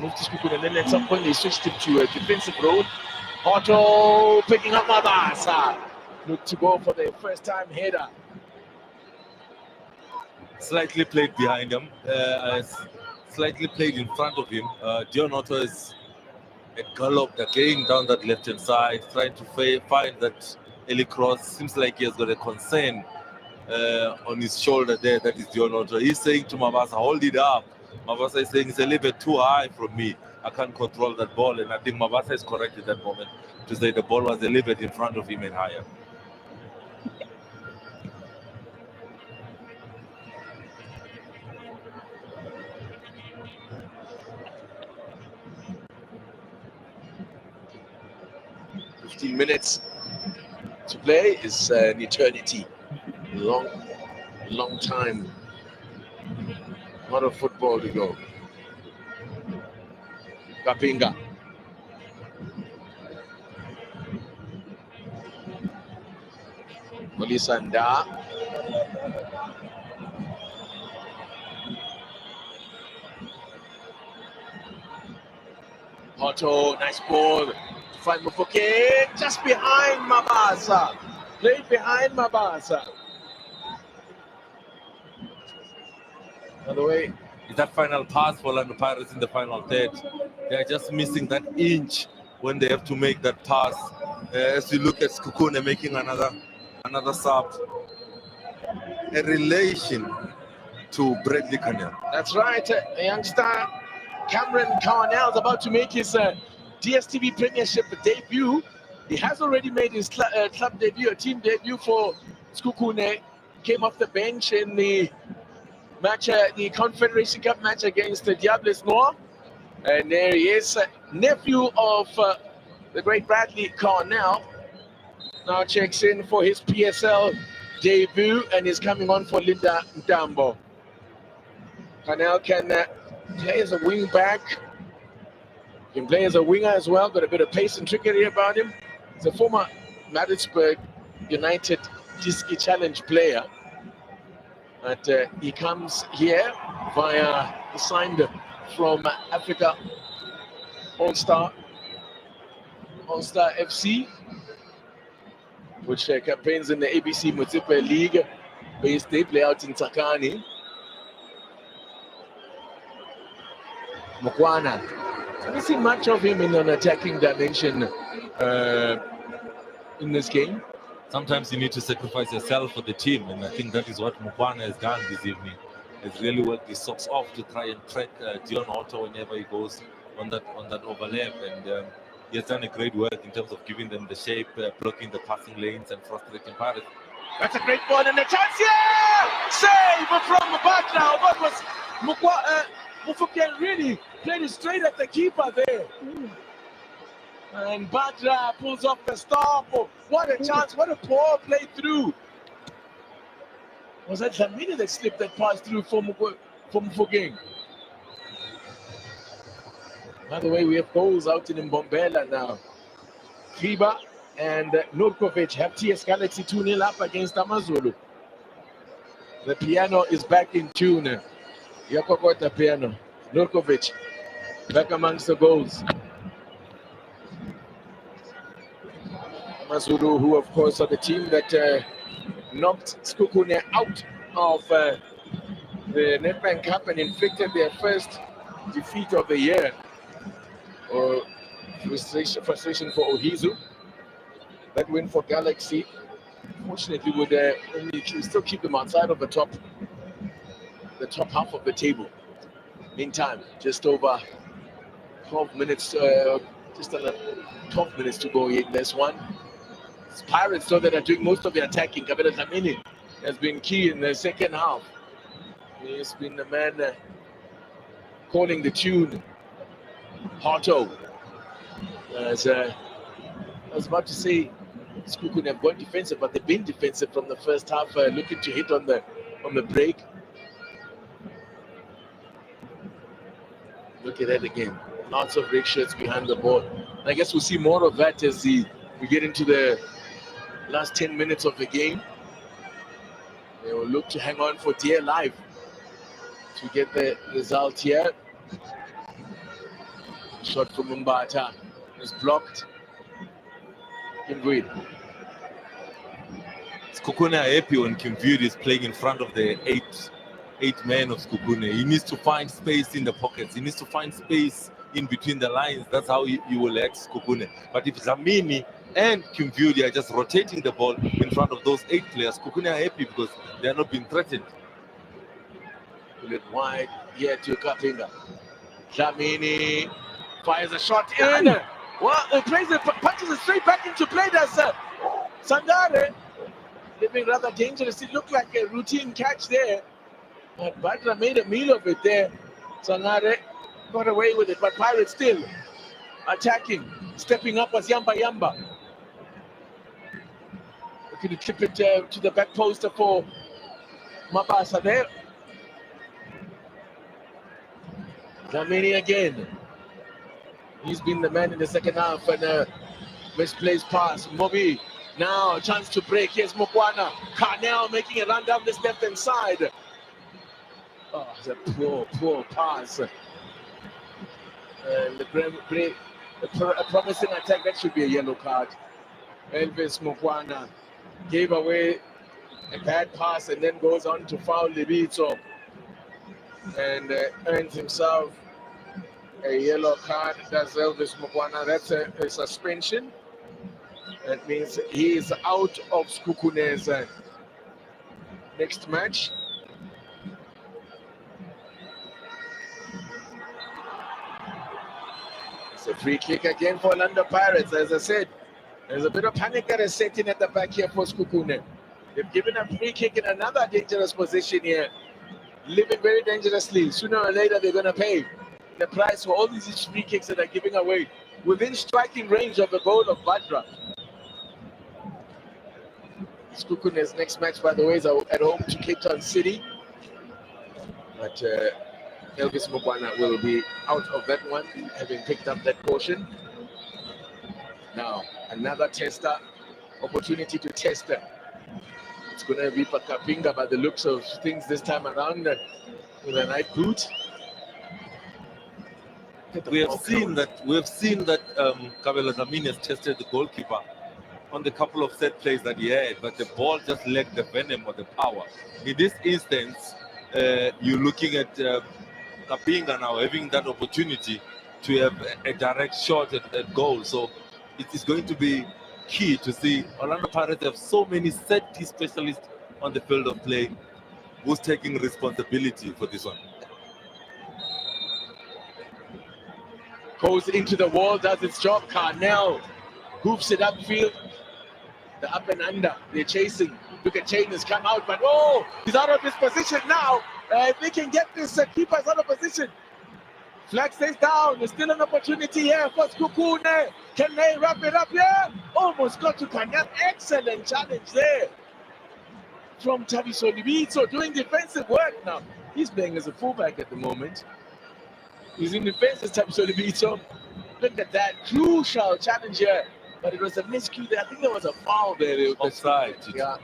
moved to Sekhukhune, and then at some point they switched it to a defensive role. Otto picking up Mabasa. Look to go for the first time header. Slightly played behind him, slightly played in front of him. Dion Otto is galloped again down that left hand side, trying to find that early cross. Seems like he has got a concern on his shoulder there. That is Dion Otto. He's saying to Mabasa, hold it up. Mabasa is saying it's a little bit too high from me. I can't control that ball. And I think Mabasa is correct at that moment to say the ball was a little bit in front of him and higher. Minutes to play is an eternity. Long time. A lot of football to go. Kapinga. Molisanda. Otto, nice ball. Find Mufoke just behind Mabasa. Played behind Mabasa. By the way, is that final pass for Orlando Pirates in the final third. They are just missing that inch when they have to make that pass. As we look at Sekhukhune making another sub, a relation to Bradley Carnell. That's right, a youngster Cameron Carnell is about to make his DSTV Premiership debut. He has already made his club debut, a team debut for Sekhukhune. Came off the bench in the match, the Confederation Cup match against the Diables Noir. And there he is, nephew of the great Bradley Carnell. Now checks in for his PSL debut and is coming on for Linda Mtambo. Carnell can play as a wing back. Can play as a winger as well, got a bit of pace and trickery about him. He's a former Maritzburg United Diski Challenge player. But he comes here via signed from Africa All-Star FC, which campaigns in the ABC Municipal League, based they play out in Tsakani. Mukwana. I haven't seen much of him in an attacking dimension in this game. Sometimes you need to sacrifice yourself for the team, and I think that is what Mukwana has done this evening. He's really worked his socks off to try and track Dion Otto whenever he goes on that overlap, and he has done a great work in terms of giving them the shape, blocking the passing lanes and frustrating Pirates. That's a great ball and a chance here! Save from the back now. That was Mufuke really played it straight at the keeper there. And Badra pulls off the stop. Oh, what a chance, what a poor play through. Was that Dlamini that slipped that pass through for Mufugeng? By the way, we have goals out in Mbombela now. Kriba and Nurkovic have TS Galaxy 2-0 up against Amazulu. The piano is back in tune. Yakokota piano. Nurkovic back amongst the goals. Amazulu, who of course are the team that knocked Sekhukhune out of the Nedbank Cup and inflicted their first defeat of the year. Or frustration for Ohizu. That win for Galaxy, fortunately, would only still keep them outside of the top half of the table. Meantime, just over 12 minutes, just under 12 minutes to go in this one. It's Pirates, though, that are doing most of the attacking. Kabela Dlamini has been key in the second half. He's been the man calling the tune. Harto. As I was about to say, Sekhukhune have gone defensive, but they've been defensive from the first half, looking to hit on the break. Look at that again. Lots of red shirts behind the ball. And I guess we'll see more of that as we get into the last 10 minutes of the game. They will look to hang on for dear life to get the result here. Shot from Mbata is blocked. Kimvuid. Sekhukhune are happy when Kimvuid is playing in front of the eight men of Sekhukhune. He needs to find space in the pockets. He needs to find space in between the lines. That's how you will act Sekhukhune. But if Dlamini and Kimvuid are just rotating the ball in front of those 8 players, Sekhukhune are happy because they are not being threatened. Pull it wide here to Kapinga. Dlamini fires a shot in. Well, it punches it straight back into play. That's Sangare. Living rather dangerous. It looked like a routine catch there. But Badra made a meal of it there. Sangare got away with it, but Pirates still attacking. Stepping up was Yamba. Looking to clip it to the back poster for Mabasa there. Dlamini again. He's been the man in the second half and misplaced pass. Mobi now a chance to break. Here's Mokwana. Carnell making a run down this left-hand side. Oh, it's a poor pass. And a promising attack, that should be a yellow card. Elvis Mokwana gave away a bad pass and then goes on to foul Libito and earns himself a yellow card. That's Elvis Mokwana. That's a suspension. That means he is out of Sekhukune's next match. It's a free kick again for Orlando Pirates. As I said, there's a bit of panic that is setting at the back here for Sekhukhune. They've given a free kick in another dangerous position here. Living very dangerously. Sooner or later, they're going to pay the price for all these free kicks that are giving away within striking range of the goal of Badra. Sekhukune's next match, by the way, is at home to Cape Town City. But Elvis Mokwana will be out of that one, having picked up that portion. Now, another tester, opportunity to test her. It's going to be Pakapinga by the looks of things this time around with a night boot. We have seen that Kabela Dlamini has tested the goalkeeper on the couple of set plays that he had, but the ball just lacked the venom or the power. In this instance, you're looking at Kapinga now having that opportunity to have a direct shot at goal. So it is going to be key to see. Orlando Pirates have so many set-piece specialists on the field of play. Who's taking responsibility for this one? Goes into the wall, does its job. Carnell hoops it upfield. The up and under, they're chasing. Look at Chain has come out, but oh, he's out of his position now. If they can get this keeper's out of position. Flag stays down. There's still an opportunity here for Sekhukhune. Can they wrap it up here? Almost got to Carnell. Excellent challenge there from Thabiso Libito, doing defensive work now. He's playing as a fullback at the moment. He's in defense as Thabiso Libito. Look at that crucial challenge here. But it was a miscue there. I think there was a foul there. Offside. Yeah.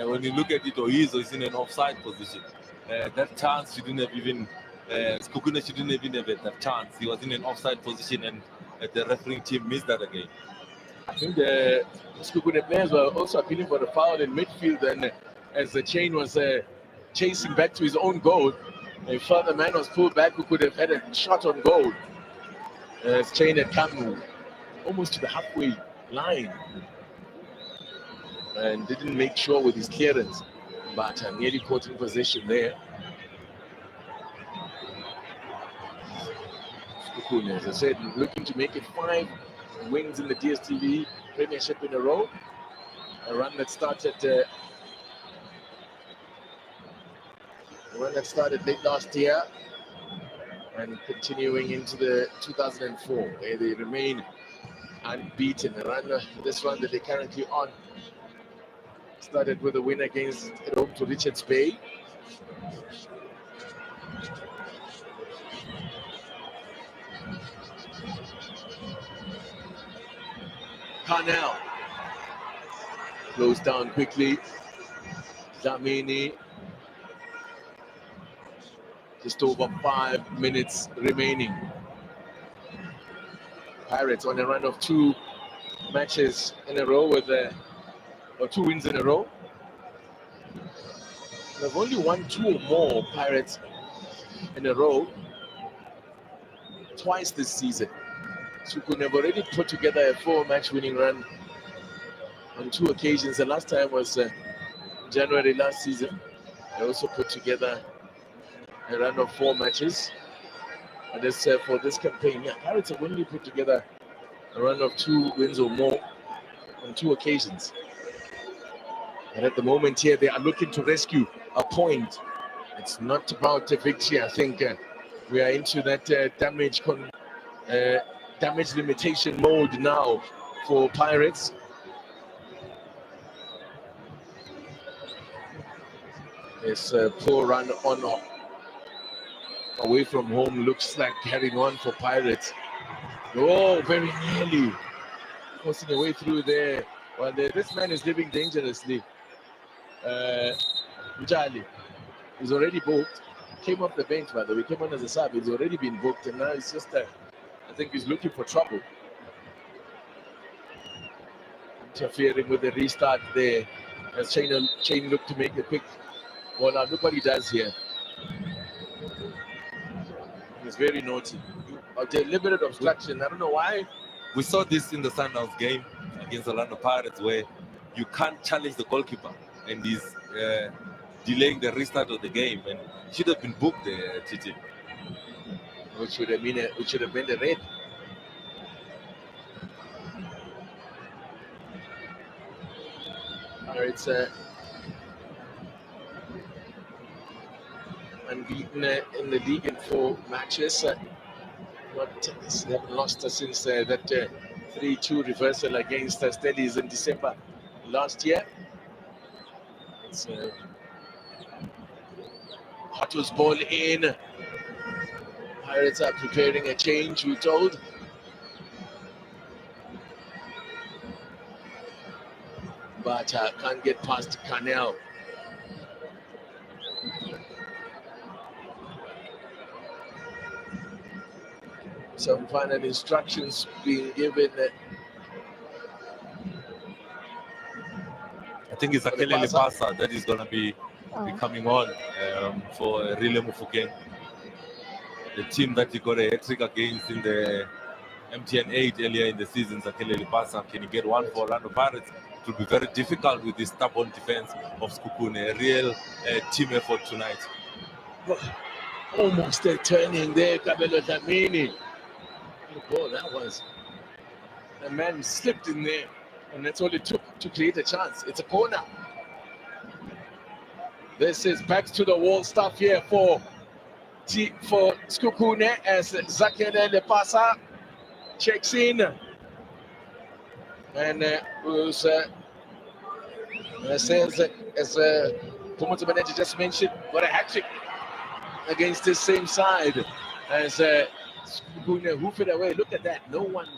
When you look at it, Ohizo is in an offside position. That chance, she didn't have even, Sekhukhune, she didn't even have that chance. He was in an offside position and the refereeing team missed that again. I think the Sekhukhune players were also appealing for the foul in midfield, and as the Chain was chasing back to his own goal. A further man was pulled back who could have had a shot on goal. As Chain had come almost to the halfway line and didn't make sure with his clearance, but nearly caught in possession there. Sekhukhune, as I said, looking to make it 5 wins in the DSTV Premiership in a row. A run that started late last year and continuing into the 2004, where they remain unbeaten. This run that they're currently on started with a win against at home to Richards Bay. Carnell closed down quickly. Dlamini, just over 5 minutes remaining. Pirates on a run of 2 matches in a row with or 2 wins in a row. They've only won 2 or more Pirates in a row twice this season. Sekhukhune have already put together a 4-match winning run on 2 occasions. The last time was January last season. They also put together a run of 4 matches. And as for this campaign, Pirates have only put together a run of 2 wins or more on 2 occasions. And at the moment here, they are looking to rescue a point. It's not about a victory. I think we are into that damage limitation mode now for Pirates. This poor run on away from home looks like carrying on for Pirates. Oh, very nearly forcing a way through there. Well, this man is living dangerously. Mjali is already booked. Came off the bench, by the way. Came on as a sub. He's already been booked, and now it's just I think he's looking for trouble. Interfering with the restart there as Chain looked to make a quick. Well, now look what he does here. He's very naughty. A deliberate obstruction. I don't know why. We saw this in the Sundowns game against the Orlando Pirates, where you can't challenge the goalkeeper, and he's delaying the restart of the game, and should have been booked there, Titi. Which should have been a red. Pirates unbeaten in the league in 4 matches. They haven't lost since that 3-2 reversal against Stellies in December last year. It's Hato's ball in. Pirates are preparing a change, we're told. But can't get past Carnell. Some final instructions being given. I think it's Akele Lepasa that is going to be coming on for Rile Mofokeng. The team that he got a hat-trick against in the MTN 8 earlier in the season, Akele Lepasa. Can he get one for Orlando Pirates? It will be very difficult with this stubborn defense of Sekhukhune. A real team effort tonight. Almost a turning there, Kabelo Dlamini. Oh, that was. The man slipped in there, and that's all it took to create a chance. It's a corner. This is back to the wall stuff here for Sekhukhune as Zakele Lepasa checks in. And says, as Pomoto Manager just mentioned, got a hat-trick against this same side as Sekhukhune hoof it away. Look at that, no one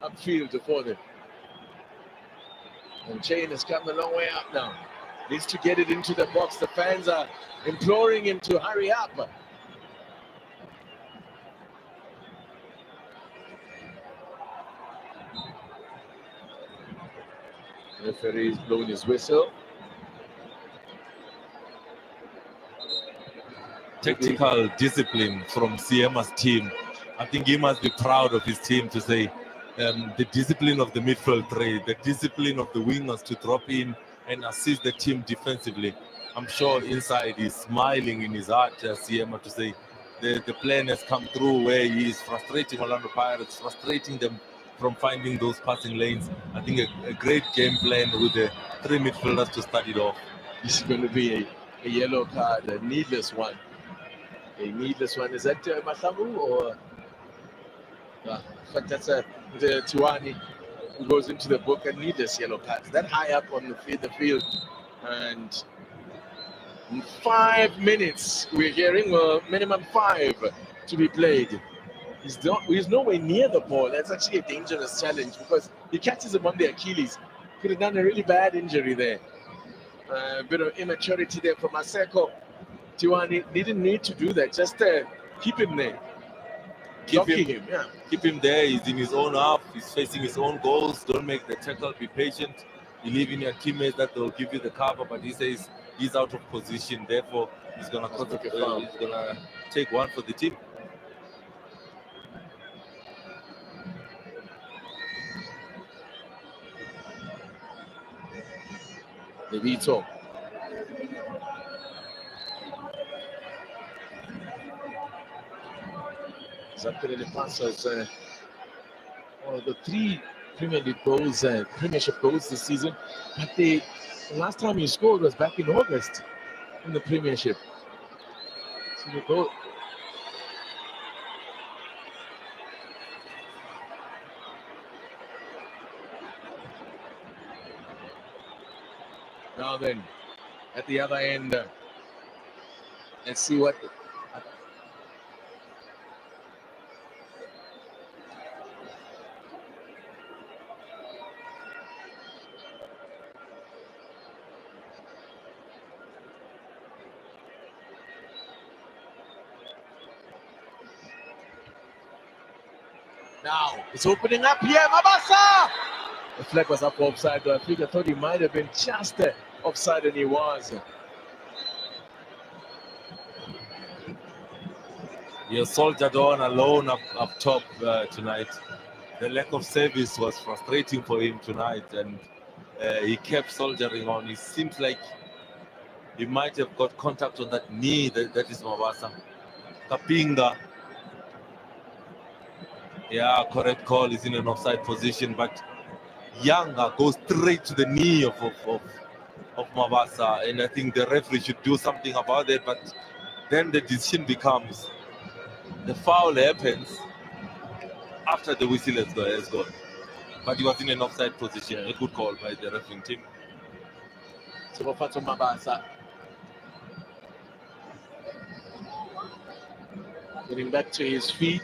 upfield for them. And Chain has come a long way up now. Needs to get it into the box. The fans are imploring him to hurry up. The referee is blowing his whistle. tactical discipline from Siema's team. I think he must be proud of his team to say the discipline of the midfield three, the discipline of the wingers to drop in and assist the team defensively. I'm sure inside he's smiling in his heart, Siema, to say the plan has come through where he is frustrating Orlando Pirates, frustrating them from finding those passing lanes. I think a great game plan with the three midfielders to start it off. This is going to be a yellow card, a needless one. A needless one. Is that Masamu or? In fact, that's the Tiwani who goes into the book, and needless yellow cards. That high up on the field. And in 5 minutes, we're hearing, well, minimum 5 to be played. He's nowhere near the ball. That's actually a dangerous challenge because he catches him on the Achilles. Could have done a really bad injury there. A bit of immaturity there from Maseko. Tiwani didn't need to do that. Just keep him there. Keep him there. He's in his own half. He's facing his own goals. Don't make the tackle. Be patient. Believe in your teammates that they'll give you the cover. But he says he's out of position. Therefore, he's gonna take one for the team. Levito. Zappere le passes. The 3 Premier League goals, Premiership goals this season, but the last time he scored was back in August in the Premiership. So the goal. Now then, at the other end, let's see what. Now it's opening up here, Mabasa! The flag was up offside, though. I thought he might have been just offside, and he was. You're soldiered on alone up top tonight. The lack of service was frustrating for him tonight, and he kept soldiering on. It seems like he might have got contact on that knee. That is Mabasa. Kapinga. Yeah, correct call. Is in an offside position, but Yanga goes straight to the knee of Mabasa, and I think the referee should do something about it. But then the decision becomes the foul happens after the whistle has gone. But he was in an offside position. A good call by the refereeing team. Sibofato Mabasa getting back to his feet,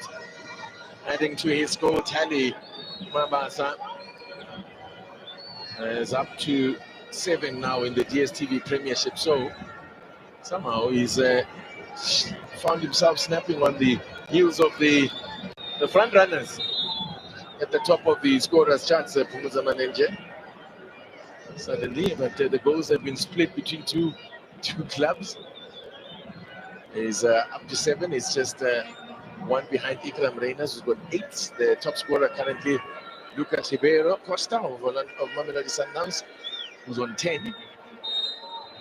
adding to his goal tally. Mabasa is up to 7 now in the DSTV Premiership. So somehow he's found himself snapping on the heels of the front runners at the top of the scorers charts, Pumuza Manenje. Suddenly, but the goals have been split between two clubs. He's up to 7. It's just one behind Ikram Reyners, who's got 8. The top scorer currently, Lucas Ribeiro Costa of Mamelodi Sundowns, who's on 10.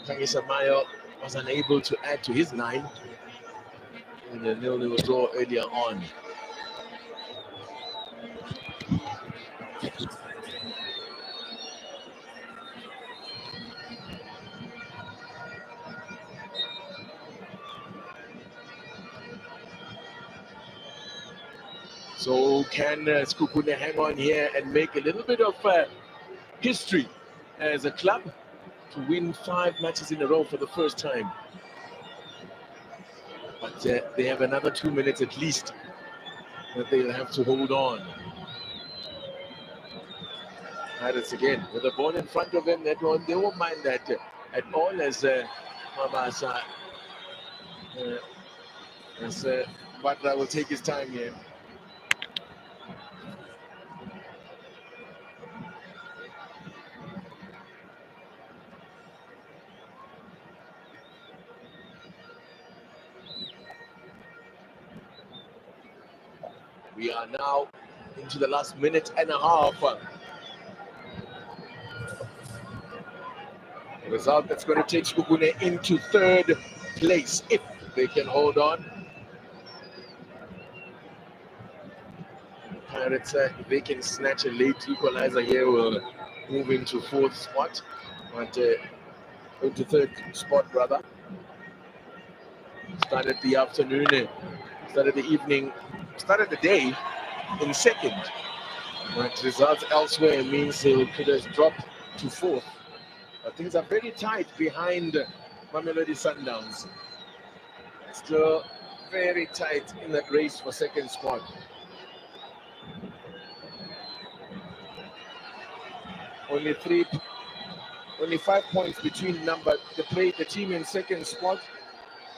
Kangisa Mayo was unable to add to his 9 in the 0-0 draw earlier on. So can Sekhukhune hang on here and make a little bit of history as a club to win 5 matches in a row for the first time? But they have another 2 minutes at least that they'll have to hold on. Pirates again with the ball in front of them. They won't mind that at all as Mabasa Batra will take his time here. We are now into the last minute and a half. A result that's going to take Sekhukhune into third place if they can hold on. Pirates, if they can snatch a late equalizer here, will move into fourth spot, but into third spot rather. Started the afternoon, started the evening, started the day in second. But results elsewhere means they could have dropped to fourth. But things are very tight behind Mamelodi Sundowns. Still very tight in that race for second spot. Only 5 points between the team in second spot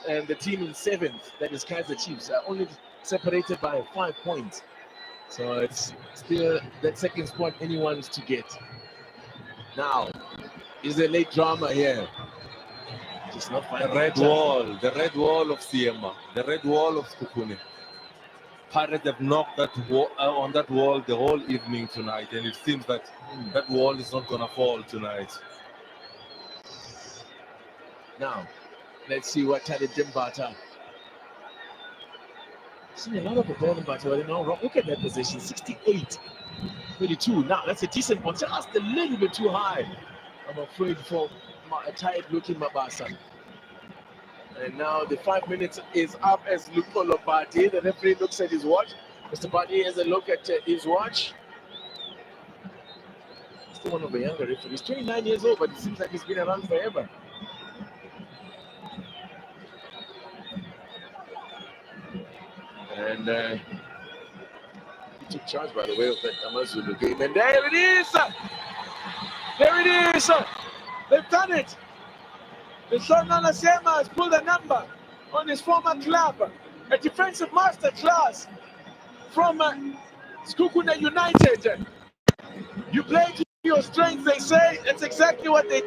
and the team in seventh, that is Kaizer Chiefs, are only separated by 5 points. So it's still that second spot anyone's to get. Now, is there late drama here? Just not the red wall of Siema, the red wall of Sekhukhune. Pirates have knocked that wall, on that wall the whole evening tonight, and it seems that that wall is not going to fall tonight. Now, let's see what Tade Dimbata. Seen a lot of the Dimbata, but now look at that position, 68-32. Now, that's a decent one, just a little bit too high, I'm afraid, for a tired-looking Mabasa. And now the 5 minutes is up as Lupo Lopati. The referee looks at his watch. Mr. Pati has a look at his watch. Still one of the younger referees. He's 29 years old, but it seems like he's been around forever. And he took charge, by the way, of that Amazulu game. And there it is! There it is! They've done it! The Shonana Sema has pulled a number on his former club. A defensive masterclass from Sekhukhune United. You play to your strength, they say. That's exactly what they